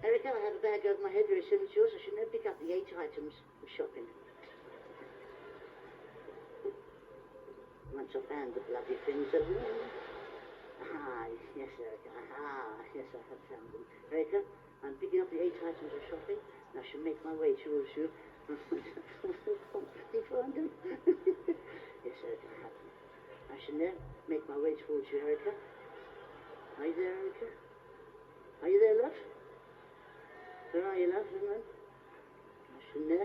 Erica, I have a bag over my head very similar to yours. I should now pick up the 8 items of shopping. Once I found the bloody things of them. Ah, yes, Erica. Ah, yes, I have found them. Erica, I'm picking up the 8 items of shopping, and I shall make my way towards you. You find them? Yes, Erica, I have them. I shall now make my way towards you, Erica. Are you there, Erica? Are you there, love? Where are you, love? Hang on. I shall now...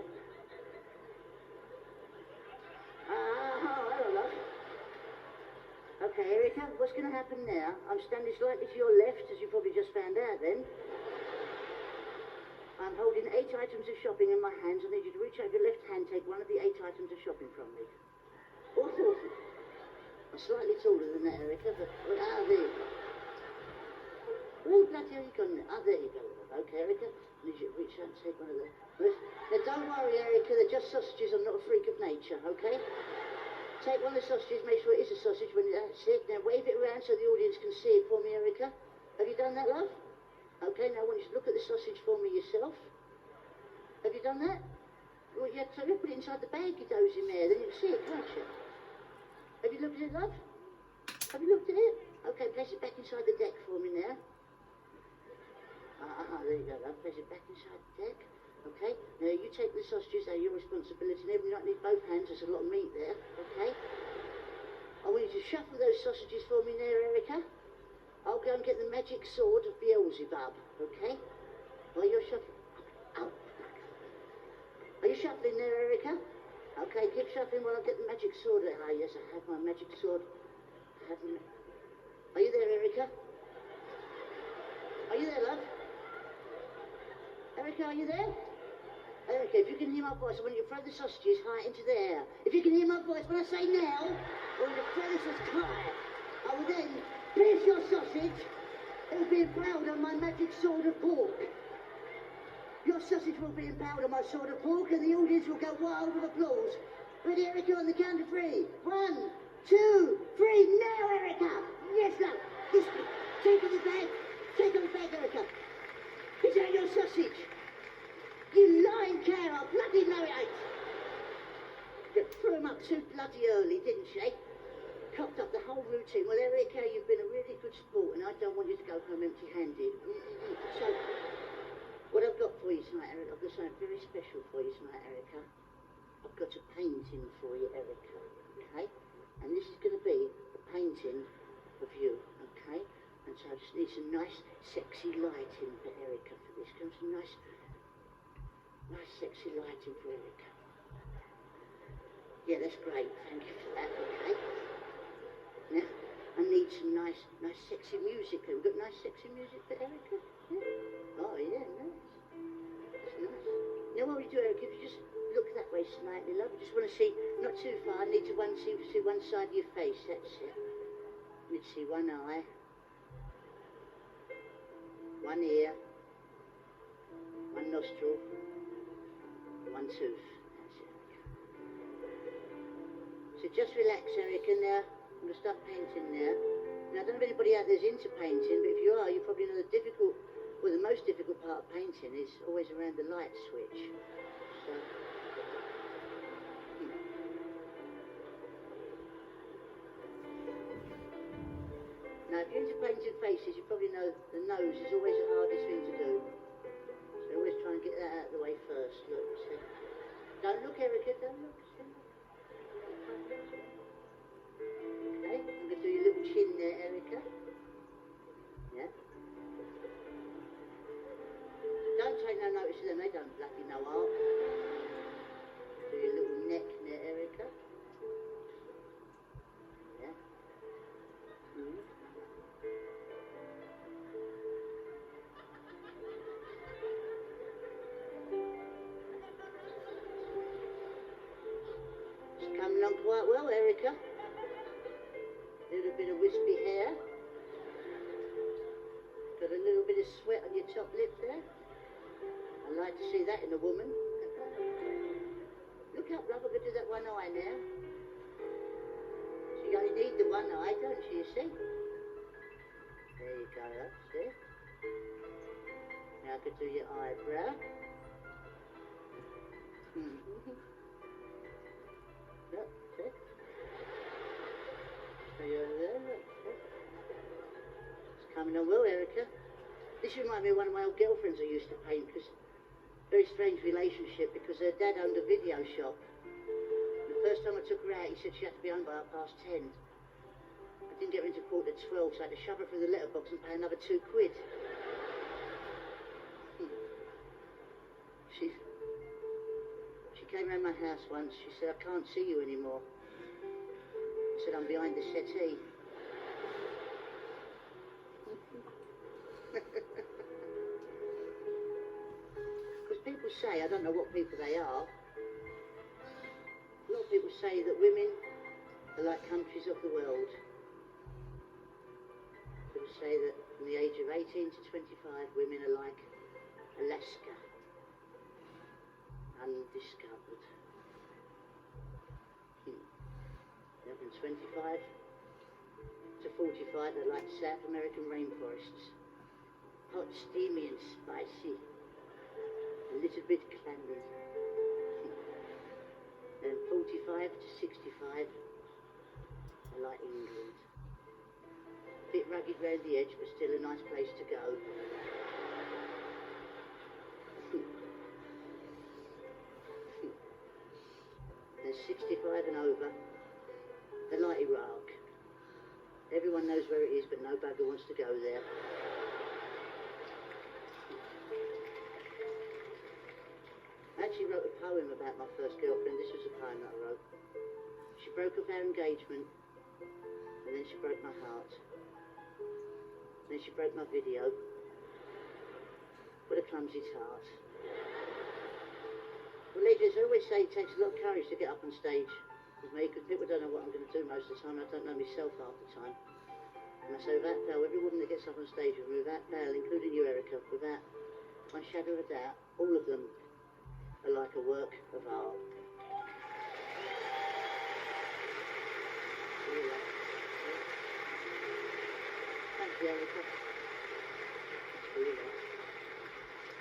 hello, love. Okay, Erica, what's going to happen now? I'm standing slightly to your left, as you probably just found out then. I'm holding 8 items of shopping in my hands. I need you to reach out your left hand, take one of the 8 items of shopping from me. Oh, I'm slightly taller than that, Erica, but... there you go. Where bloody hell you gone now? There you go, love. Okay, Erica, I need you to reach out and take one of them. Now, don't worry, Erica, they're just sausages. I'm not a freak of nature, okay? Take one of the sausages, make sure it is a sausage when that's it. Now wave it around so the audience can see it for me, Erica. Have you done that, love? Okay, now I want you to look at the sausage for me yourself. Have you done that? Well, you have to put it inside the bag it goes in there, then you can see it, can't you? Have you looked at it, love? Have you looked at it? Okay, place it back inside the deck for me now. There you go, love. Place it back inside the deck. Okay, now you take the sausages, they're your responsibility. Now, you don't need both hands, there's a lot of meat there, okay? I want you to shuffle those sausages for me there, Erica. I'll go and get the magic sword of Beelzebub, okay? While you're shuffling... Oh. Are you shuffling there, Erica? Okay, keep shuffling while I get the magic sword. Ah, yes, I have my magic sword. Are you there, Erica? Are you there, love? Erica, are you there? Erica, if you can hear my voice, I want you to throw the sausages high into the air. If you can hear my voice, when I say now, I want you to throw the sausages high. I will then pierce your sausage. It will be impaled on my magic sword of pork. Your sausage will be impaled on my sword of pork, and the audience will go wild with applause. Ready, Erica, on the count of 3. 1, 2, 3. Now, Erica! Yes, love. This way. Take on the bag. Take on the bag, Erica. Is that your sausage? You lying cow, I bloody know it ain't. You threw him up too bloody early, didn't she? Cocked up the whole routine. Well, Erica, you've been a really good sport, and I don't want you to go home empty-handed. So, what I've got for you tonight, Erica, I've got something very special for you tonight, Erica. I've got a painting for you, Erica, okay? And this is going to be a painting of you, okay? And so I just need some nice, sexy lighting for Erica for this. Come some nice, sexy lighting for Erica. Yeah, that's great. Thank you for that, okay? Now, I need some nice, sexy music. Have we got nice, sexy music for Erica? Yeah? Oh, yeah, nice. That's nice. Now, what we do, Erica, if you just look that way slightly, love. I just want to see, not too far, I need to see one side of your face. That's it. I need to see one eye. One ear, one nostril, one tooth. That's it. So just relax, Erica. Now, I'm going to start painting now. Now, I don't know if anybody out there's into painting, but if you are, you probably know the most difficult part of painting is always around the light switch. So, now, if you're into painting faces, you probably know the nose is always the hardest thing to do. So always try and get that out of the way first. Look, see? Don't look, Erica, don't look. See? Okay, I'm going to do your little chin there, Erica. Yeah? Don't take no notice of them, they don't bloody know art. Do your little neck there, Erica. Yeah? It's coming along quite well, Erica. Little bit of wispy hair. Got a little bit of sweat on your top lip there. I like to see that in a woman. Look up, love, I'm going to do that one eye now. So you only need the one eye, don't you see? There you go, love, see? Now I could do your eyebrow. Look, see? So you're over there, look, see? It's coming on well, Erica. This reminds me of one of my old girlfriends I used to paint, because very strange relationship, because her dad owned a video shop. The first time I took her out, he said she had to be home by 10:30. I didn't get her into 11:45, so I had to shove her through the letterbox and pay another £2. She came round my house once. She said, I can't see you anymore. I said, I'm behind the settee. Because people say, I don't know what people they are, a lot of people say that women are like countries of the world. People say that from the age of 18 to 25, women are like Alaska, undiscovered. Then from 25 to 45, they're like South American rainforests. Hot, steamy and spicy. a little bit clammy. And 45 to 65, I like England. A bit rugged round the edge, but still a nice place to go. And 65 and over, I like Iraq. Everyone knows where it is, but no bugger wants to go there. I actually wrote a poem about my first girlfriend. This was a poem that I wrote. She broke up our engagement, and then she broke my heart. Then she broke my video. What a clumsy tart. Well, ladies, I always say it takes a lot of courage to get up on stage with me, because people don't know what I'm going to do most of the time. I don't know myself half the time. And I say, without fail, every woman that gets up on stage with me, without fail, including you, Erica, without one shadow of a doubt, all of them are like a work of art. Thank you, Erica. That's really nice.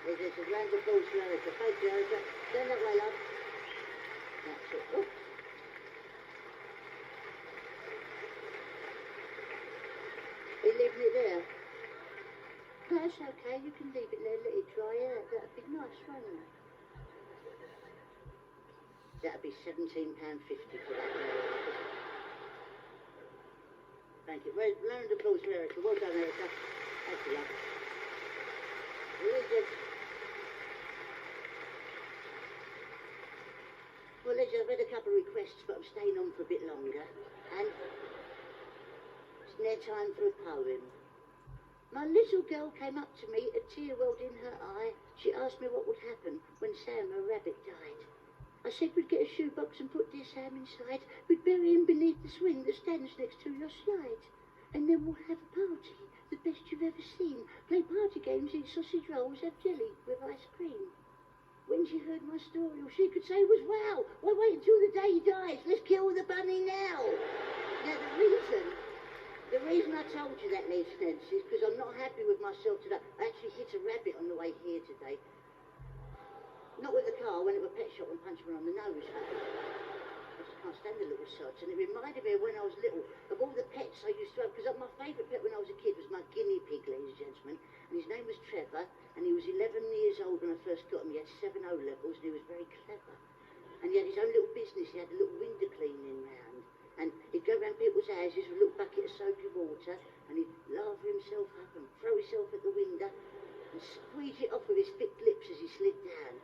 There's a round of applause for Erica. Thank you, Erica. Turn that way, love. That's it. Oh. Are you leaving it there? That's okay. You can leave it there. Let it dry out. That'd be nice, wouldn't it? That'd be £17.50 for that. Thank you. Round of applause for Erica. Well done, Erica. Thank you, love. Well, I've had a couple of requests, but I'm staying on for a bit longer. And it's now time for a poem. My little girl came up to me, a tear welled in her eye. She asked me what would happen when Sam, her rabbit, died. I said we'd get a shoebox and put dear Sam inside. We'd bury him beneath the swing that stands next to your slide. And then we'll have a party, the best you've ever seen. Play party games, eat sausage rolls, have jelly with ice cream. When she heard my story, all she could say was, wow, why wait until the day he dies? Let's kill the bunny now. Now, the reason I told you that, ladies and gents, is because I'm not happy with myself today. I actually hit a rabbit on the way here today. Not with the car, I went to a pet shop and punched one on the nose. I just can't stand the little sods. And it reminded me of when I was little, of all the pets I used to have, because my favourite pet when I was a kid was my guinea pig, ladies and gentlemen. And his name was Trevor, and he was 11 years old when I first got him. He had 7 O-levels, and he was very clever. And he had his own little business. He had a little window cleaning round. And he'd go round people's houses with a little bucket of soapy water, and he'd lather himself up and throw himself at the window and squeeze it off with his thick lips as he slid down.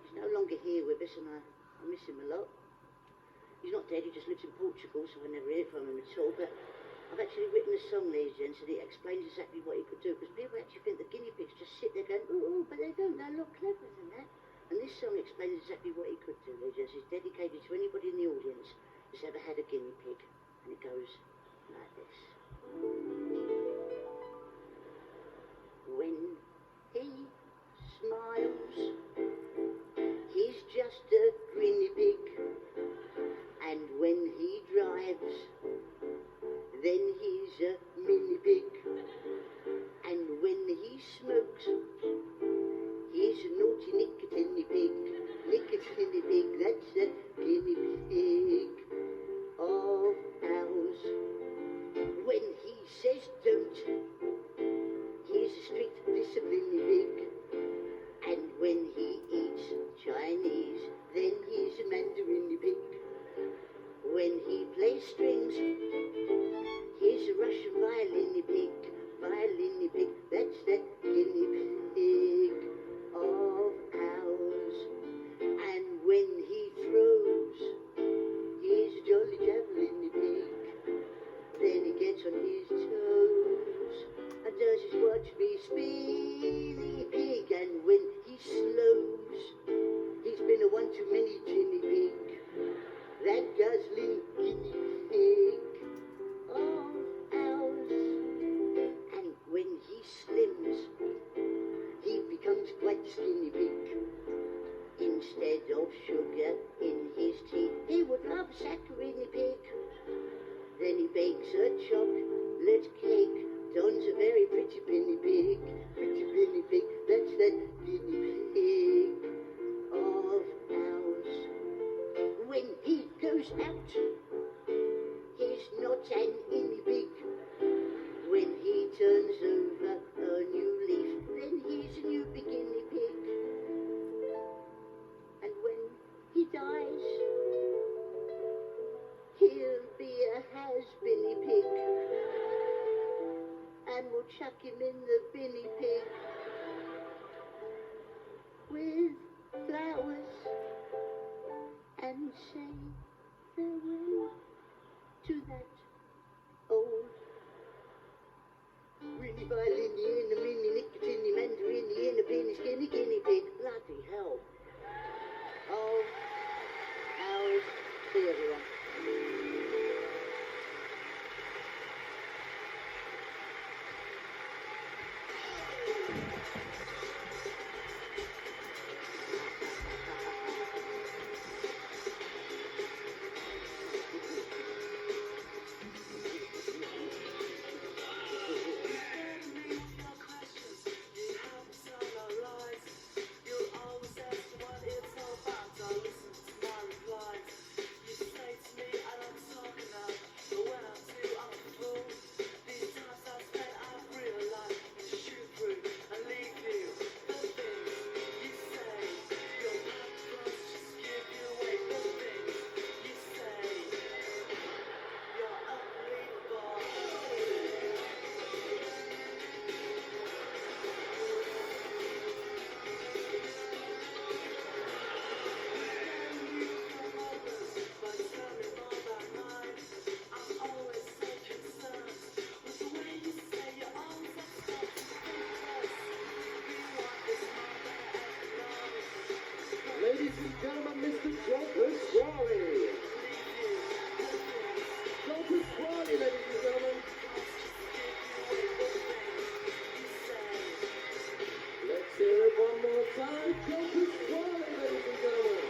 He's no longer here with us, and I miss him a lot. He's not dead, he just lives in Portugal, so I never hear from him at all. But I've actually written a song, ladies and gents, and it explains exactly what he could do, because people actually think the guinea pigs just sit there going, ooh, but they don't, they're a lot cleverer than that. And this song explains exactly what he could do, ladies and gents. It's dedicated to anybody in the audience who's ever had a guinea pig, and it goes like this. When he smiles, he's just a guinea pig, and when he drives, then he's a mini pig, and when he smokes, he's a naughty nicotine pig. Nicotine pig, that's a guinea pig of ours. When he says don't, he's a strict discipline pig, and when he eats Chinese, then he's a Mandarin pig. When he plays strings, he's a Russian violin pig. Violin pig, that's the guinea pig of ours. And when he throws, he's a jolly javelin pig. Then he gets on his toes and does his watch me spinny pig. And when he slows, he's been a one too many guinea pig. That guzzling guinea pig of ours. And when he slims, he becomes quite skinny pig. Instead of sugar in his tea, he would love saccharine pig. Then he bakes a chocolate cake Don's a very pretty guinea pig, that's that guinea pig of ours. When he goes out, he's not an guinea pig. When he turns over a new leaf, then he's a new guinea pig. And when he dies, he'll be a has-binny pig. And we'll chuck him in the binny pig with flowers and say farewell to that old Winnie violin in a mini nicotine mandarin in a penny skinny guinea pig. Bloody hell. Oh, hours. See everyone. Ladies and gentlemen, Mr. Joe Pasquale. Joe Pasquale, ladies and gentlemen. Let's hear it one more time. Joe Pasquale, ladies and gentlemen.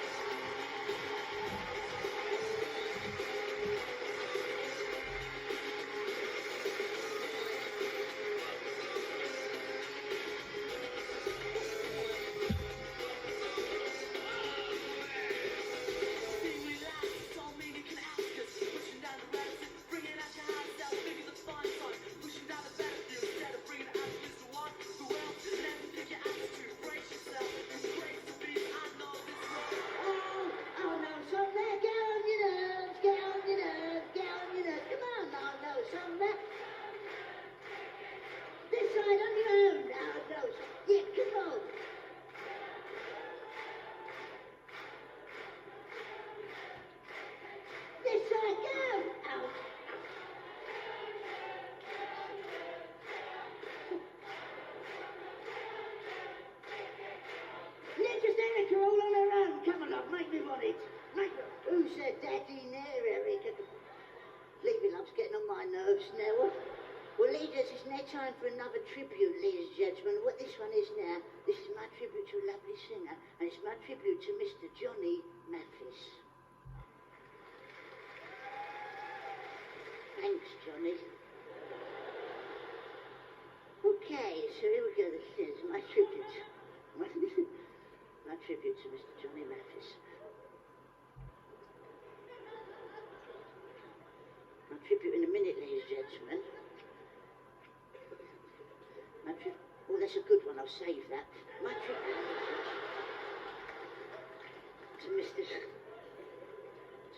Who said daddy there, Eric? Leaving love's getting on my nerves now. Well, ladies, it's now time for another tribute, ladies and gentlemen. What this one is now, this is my tribute to a lovely singer, and it's my tribute to Mr. Johnny Mathis. Thanks, Johnny. Okay, so here we go. This is my tribute. My tribute to Mr. Johnny Mathis. My tribute in a minute, ladies and gentlemen. Oh, that's a good one. I'll save that. My tribute to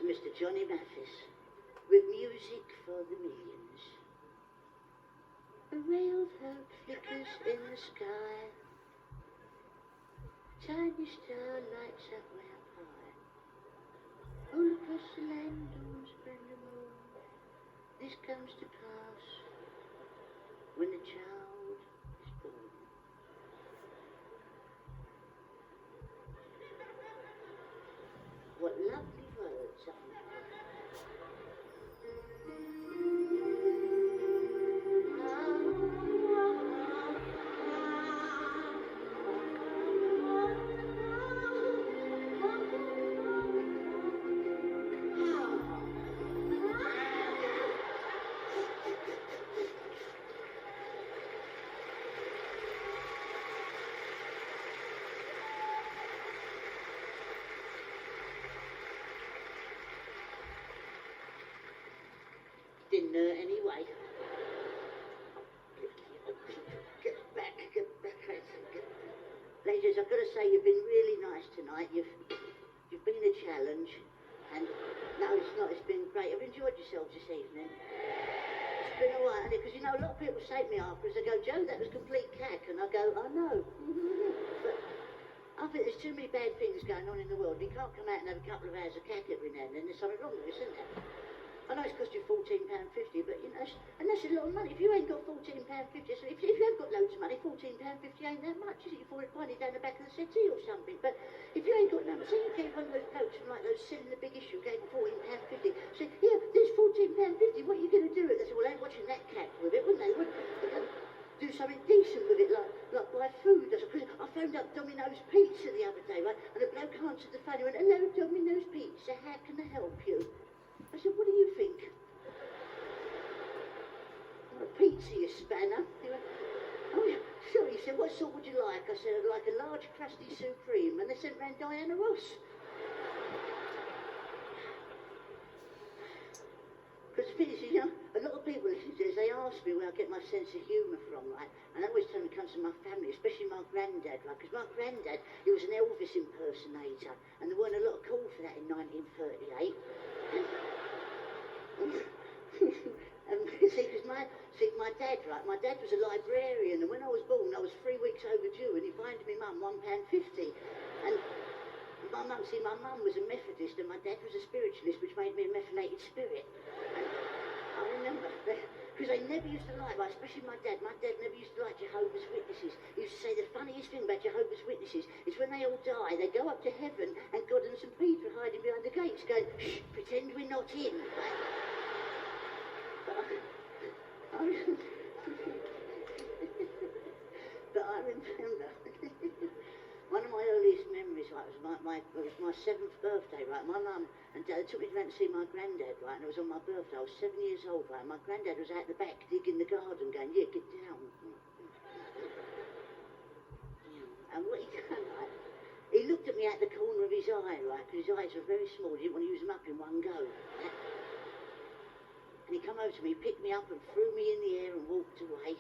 Mr. Johnny Mathis, with music for the millions. A ray of hope flickers in the sky. Tiny star lights up way up high. All across the land, dawns bring the moon. This comes to pass when the child is born. What lovely words, aren't they? anyway. Get back. Ladies, I've got to say you've been really nice tonight. You've been a challenge. And no, it's not. It's been great. I've enjoyed yourselves this evening. It's been all right, because you know a lot of people say to me afterwards, they go, Joe, that was complete cack, and I go, I know. But I think there's too many bad things going on in the world. You can't come out and have a couple of hours of cack every now and then. There's something wrong with this, isn't there? I know it's cost you £14.50, but you know, and that's a lot of money. If you ain't got £14.50, so if you have got loads of money, £14.50 ain't that much, is it? You find it down the back of the settee or something. But if you ain't got no money, so you gave one of those blokes from like those selling the big issue, gave £14.50. So yeah, there's £14.50. What are you going to do with it? They said, well, I ain't watching that cat with it, wouldn't they? Do something decent with it, like buy food. Because I phoned up Domino's Pizza the other day, right? And the bloke answered the phone and went, hello, Domino's Pizza, how can I help you? I said, what do you think? A pizza, you spanner. He went, oh, yeah, sure. He said, what sort would you like? I said, I'd like a large crusty supreme. And they sent round Diana Ross. Because the thing is, you know, a lot of people listen to this, they ask me where I get my sense of humour from, right? And I always tell them it comes from my family, especially my granddad, right? Because my granddad, he was an Elvis impersonator. And there weren't a lot of call for that in 1938. And see, because my dad, right, my dad was a librarian, and when I was born, I was 3 weeks overdue, and he fined me mum £1.50. And my mum was a Methodist, and my dad was a spiritualist, which made me a methylated spirit. And I remember, because they never used to like, right, especially my dad never used to like Jehovah's Witnesses. He used to say the funniest thing about Jehovah's Witnesses is when they all die, they go up to heaven, and God and St. Peter are hiding behind the gates, going, shh, pretend we're not in, right? But I remember one of my earliest memories, right, was my 7th birthday, right? My mum and dad took me around to see my granddad, right, and it was on my birthday. I was 7 years old, right, and my granddad was out the back digging the garden, going, yeah, get down. And what he done, right, he looked at me out the corner of his eye, right, because his eyes were very small, he didn't want to use them up in one go, right? And he come over to me, picked me up and threw me in the air and walked away.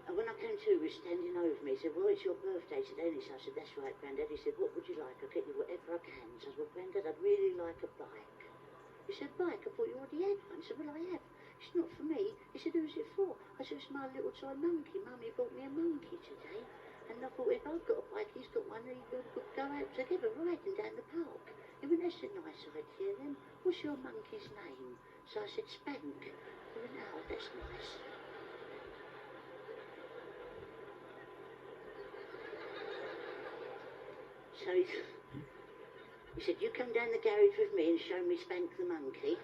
And when I came to, he was standing over me. He said, well, it's your birthday today. And I said, that's right, Grandad. He said, what would you like? I'll get you whatever I can. So I said, well, Grandad, I'd really like a bike. He said, bike? I thought you already had one. I said, well, I have. It's not for me. He said, who's it for? I said, it's my little toy monkey. Mummy bought me a monkey today. And I thought, if I've got a bike, he's got one, and we could go out together riding down the park. He went, that's a nice idea then. What's your monkey's name? So I said, Spank. He went, oh, that's nice. So he said, you come down the garage with me and show me Spank the monkey.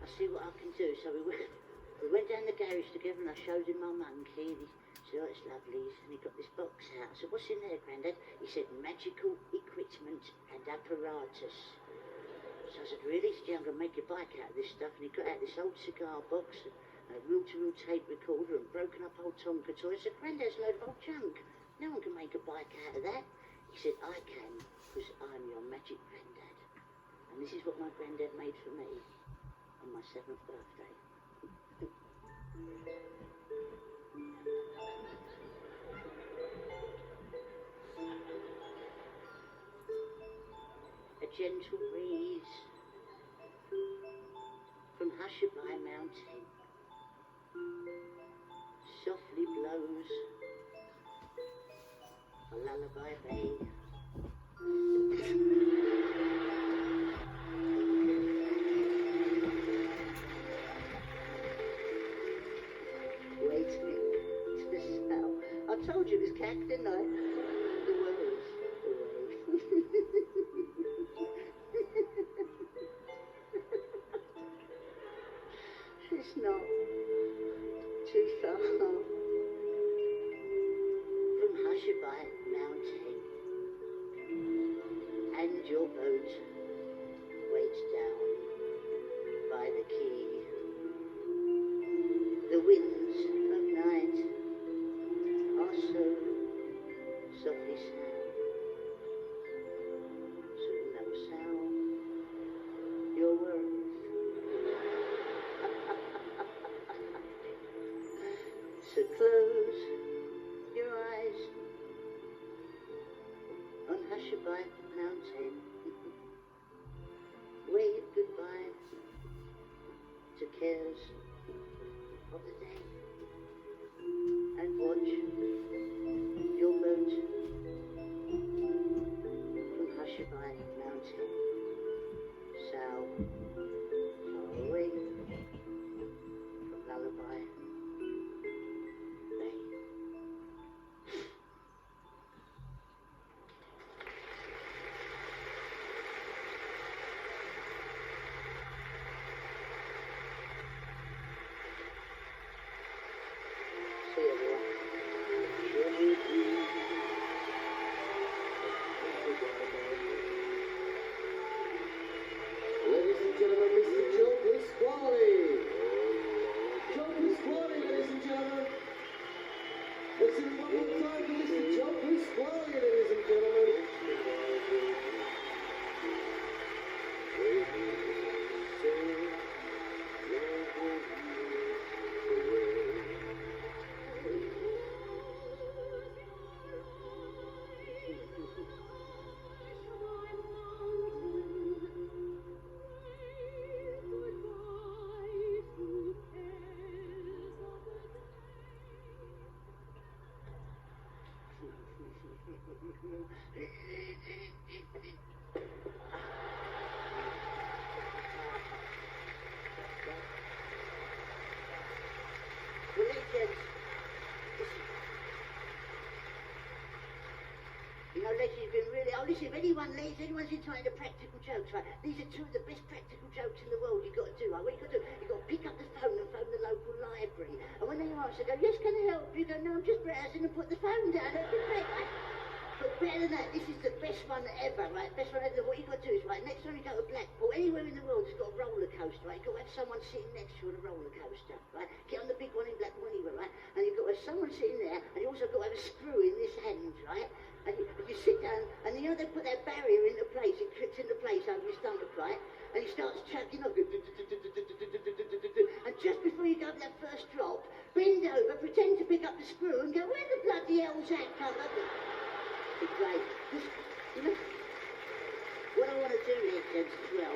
I'll see what I can do. So we went down the garage together and I showed him my monkey. And he said, oh, it's lovely. And he got this box out. I said, what's in there, Grandad? He said, magical equipment and apparatus. So I said, really? He said, yeah, I'm going to make your bike out of this stuff. And he got out this old cigar box and a reel-to-reel tape recorder and broken up old Tonka toy. I said, Grandad's a load of old junk. No one can make a bike out of that. He said, I can, because I'm your magic Grandad. And this is what my Grandad made for me on my 7th birthday. A gentle breeze from Hushabye Mountain softly blows a lullaby bay. Waiting to smell. I told you it was cack, didn't I? The world's away. It's not too far from Hushabye Mountain, and your boat waits down by the quay. The winds of night are so Hushabye Mountain. Wave goodbye to cares of the day and watch your boat from Hushabye Mountain sail far away from Lullaby Bay. See you, everyone. Ladies and gentlemen, Mr. Joe Pasquale. Joe Pasquale, ladies and gentlemen. Let's do it one more time for Mr. Joe Pasquale, ladies and gentlemen. Well, legends. You know, Leslie's been really... Oh, listen, if anyone's into the practical jokes, right, these are two of the best practical jokes in the world you've got to do, right? What you've got to do, you've got to pick up the phone and phone the local library. And when they answer, go, yes, can I help you? Go, no, I'm just browsing, and put the phone down. That'd be great, right? But better than that, this is the best one ever, right? Best one ever. What you've got to do is, right, next time you go to Blackpool, anywhere in the world that's got a roller coaster, right, you've got to have someone sitting next to you on a roller coaster, right? Get on the big one in Blackpool anywhere, right? And you've got to have someone sitting there, and you also got to have a screw in this hand, right? And you sit down, and you know they put that barrier into place, it clips into place over your stomach, right? And he starts chugging up. And just before you go to that first drop, bend over, pretend to pick up the screw, and go, where the bloody hell's that come up? It's great. Just, you know, what I want to do, legends, as well.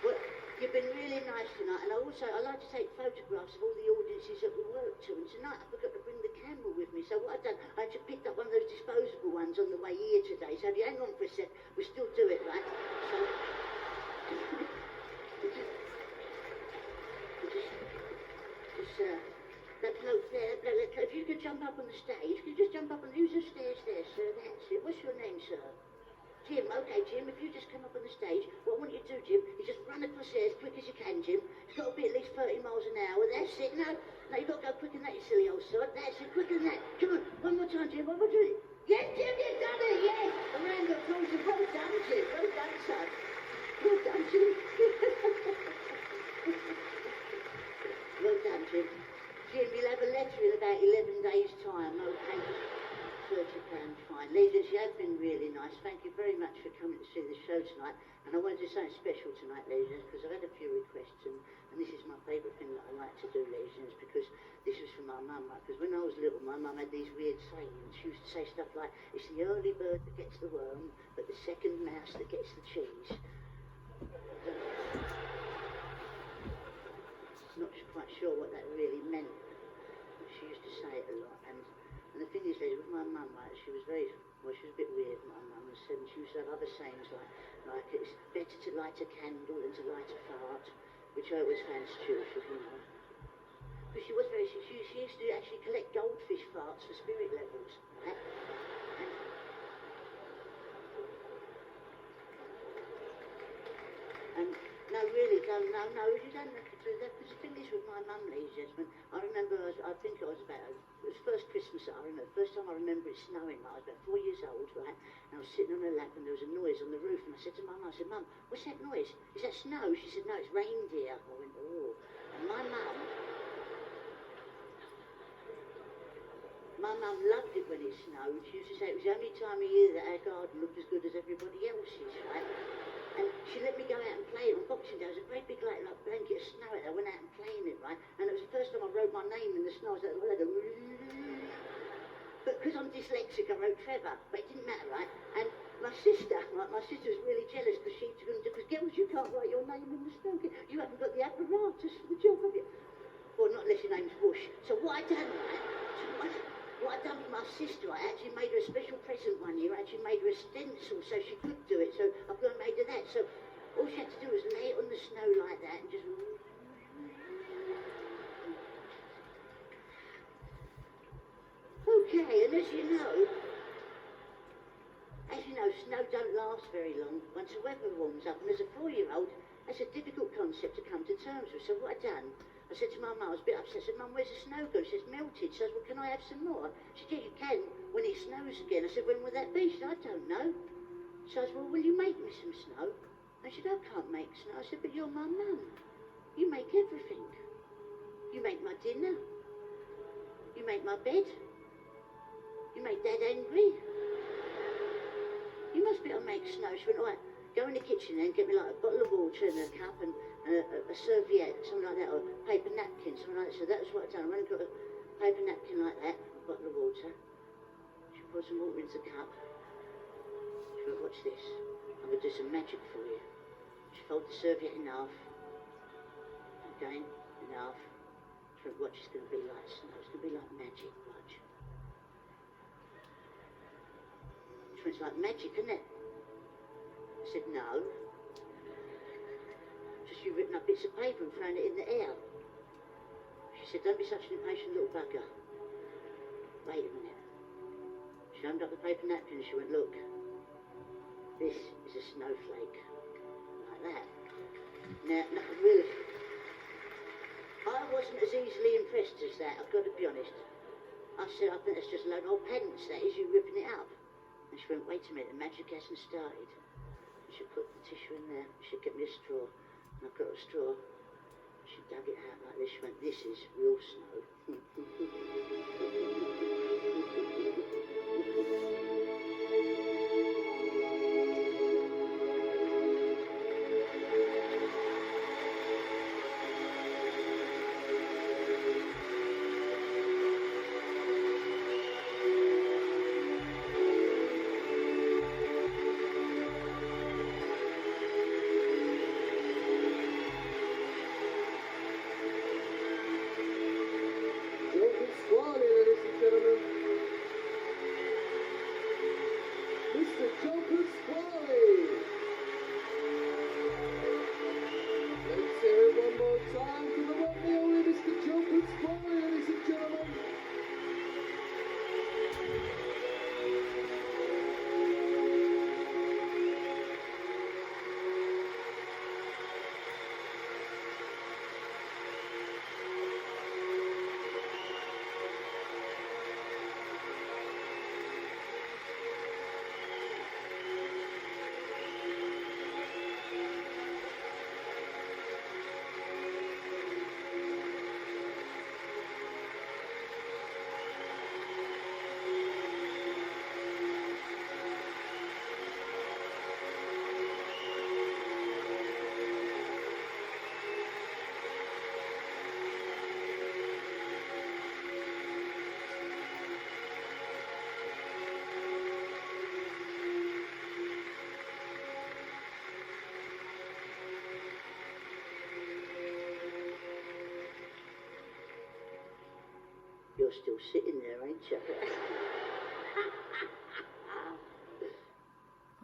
Well, you've been really nice tonight, and I like to take photographs of all the audiences that we work to. And tonight I forgot to bring the camera with me, so what I've done, I just picked up one of those disposable ones on the way here today. So if you hang on for a sec, we still do it, right? So, that bloke there, if you could jump up on the stage, could you just jump up on, who's the stairs there, sir? That's it. What's your name, sir? Jim, okay, Jim, if you just come up on the stage, what I want you to do, Jim, is just run across there as quick as you can, Jim. It's got to be at least 30 miles an hour. That's it. No, you've got to go quicker than that, you silly old sod. That's it, quicker than that. Come on, one more time, Jim. One more time. Yes, Jim, you've done it, yes. A round of applause. Well done, Jim. Well done, son. Well done, Jim. Well done, Jim. Jim, you'll have a letter in about 11 days' time, okay? £30 fine. Ladies, you have been really nice. Thank you very much for coming to see the show tonight. And I wanted to do something special tonight, ladies, because I've had a few requests, and this is my favourite thing that I like to do, ladies, because this was from my mum, right? Because when I was little, my mum had these weird sayings. She used to say stuff like, it's the early bird that gets the worm, but the second mouse that gets the cheese. Not quite sure what that really meant, but she used to say it a lot. And the thing is, with my mum, right, she was a bit weird, my mum, and she used to have other sayings like it's better to light a candle than to light a fart, which I always found stupid, you know. But she used to actually collect goldfish farts for spirit levels, right? And no, really, you don't have to do that, because the thing is with my mum, ladies and gentlemen, I remember, I think it was first Christmas that I remember, first time I remember it snowing, I was about 4 years old, right, and I was sitting on her lap and there was a noise on the roof, and I said to my mum, Mum, what's that noise? Is that snow? She said, no, it's reindeer. I went, oh. And my mum loved it when it snowed. She used to say it was the only time of year that our garden looked as good as everybody else's, right? And she let me go out and play it on Boxing Day. There was a great big like blanket of snow out there. I went out and playing it, right? And it was the first time I wrote my name in the snow. I was like, well, I go, But because I'm dyslexic, I wrote Trevor, but it didn't matter, right? And my sister was really jealous because she couldn't do, because girls, you can't write your name in the snow. You haven't got the apparatus for the job, have you? Well, not unless your name's Bush. So what I done, right? What I done for my sister, I actually made her a special present one year. I actually made her a stencil so she could do it. So I've gone and made her that. So all she had to do was lay it on the snow like that and just... Okay, and as you know, snow don't last very long once the weather warms up. And as a 4-year-old, that's a difficult concept to come to terms with. So what I done, I said to my mum, I was a bit upset. I said, Mum, where's the snow gone? She says, melted. She says, well, can I have some more? She said, yeah, you can when it snows again. I said, when will that be? She said, I don't know. So I said, well, will you make me some snow? And she said, I can't make snow. I said, but you're my mum. You make everything. You make my dinner. You make my bed. You make Dad angry. You must be able to make snow. She went, all right, go in the kitchen then, get me like a bottle of water and a cup and a serviette, something like that, or a paper napkin, something like that. So that's what I done. I went and got a paper napkin like that, a bottle of water. She poured some water into the cup. She went, watch this. I'm going to do some magic for you. She folded the serviette in half. Again, in half. She went, watch, it's going to be like snow. It's going to be like magic, watch. It's like magic, isn't it? I said, no. Just you ripping up bits of paper and throwing it in the air. She said, don't be such an impatient little bugger. Wait a minute. She opened up the paper napkin and she went, look, this is a snowflake. Like that. Now, no, really, I wasn't as easily impressed as that, I've got to be honest. I said, I think that's just a load of old pants, that is, you ripping it up. And she went, wait a minute, the magic hasn't started. And she put the tissue in there. She get me a straw. And I got a straw. She dug it out like this. She went, this is real snow. Pasquale, ladies and gentlemen. Mr. Joe Pasquale. Let's hear it one more time for the one and only Mr. Joe Pasquale, ladies and gentlemen. You're still sitting there, ain't you?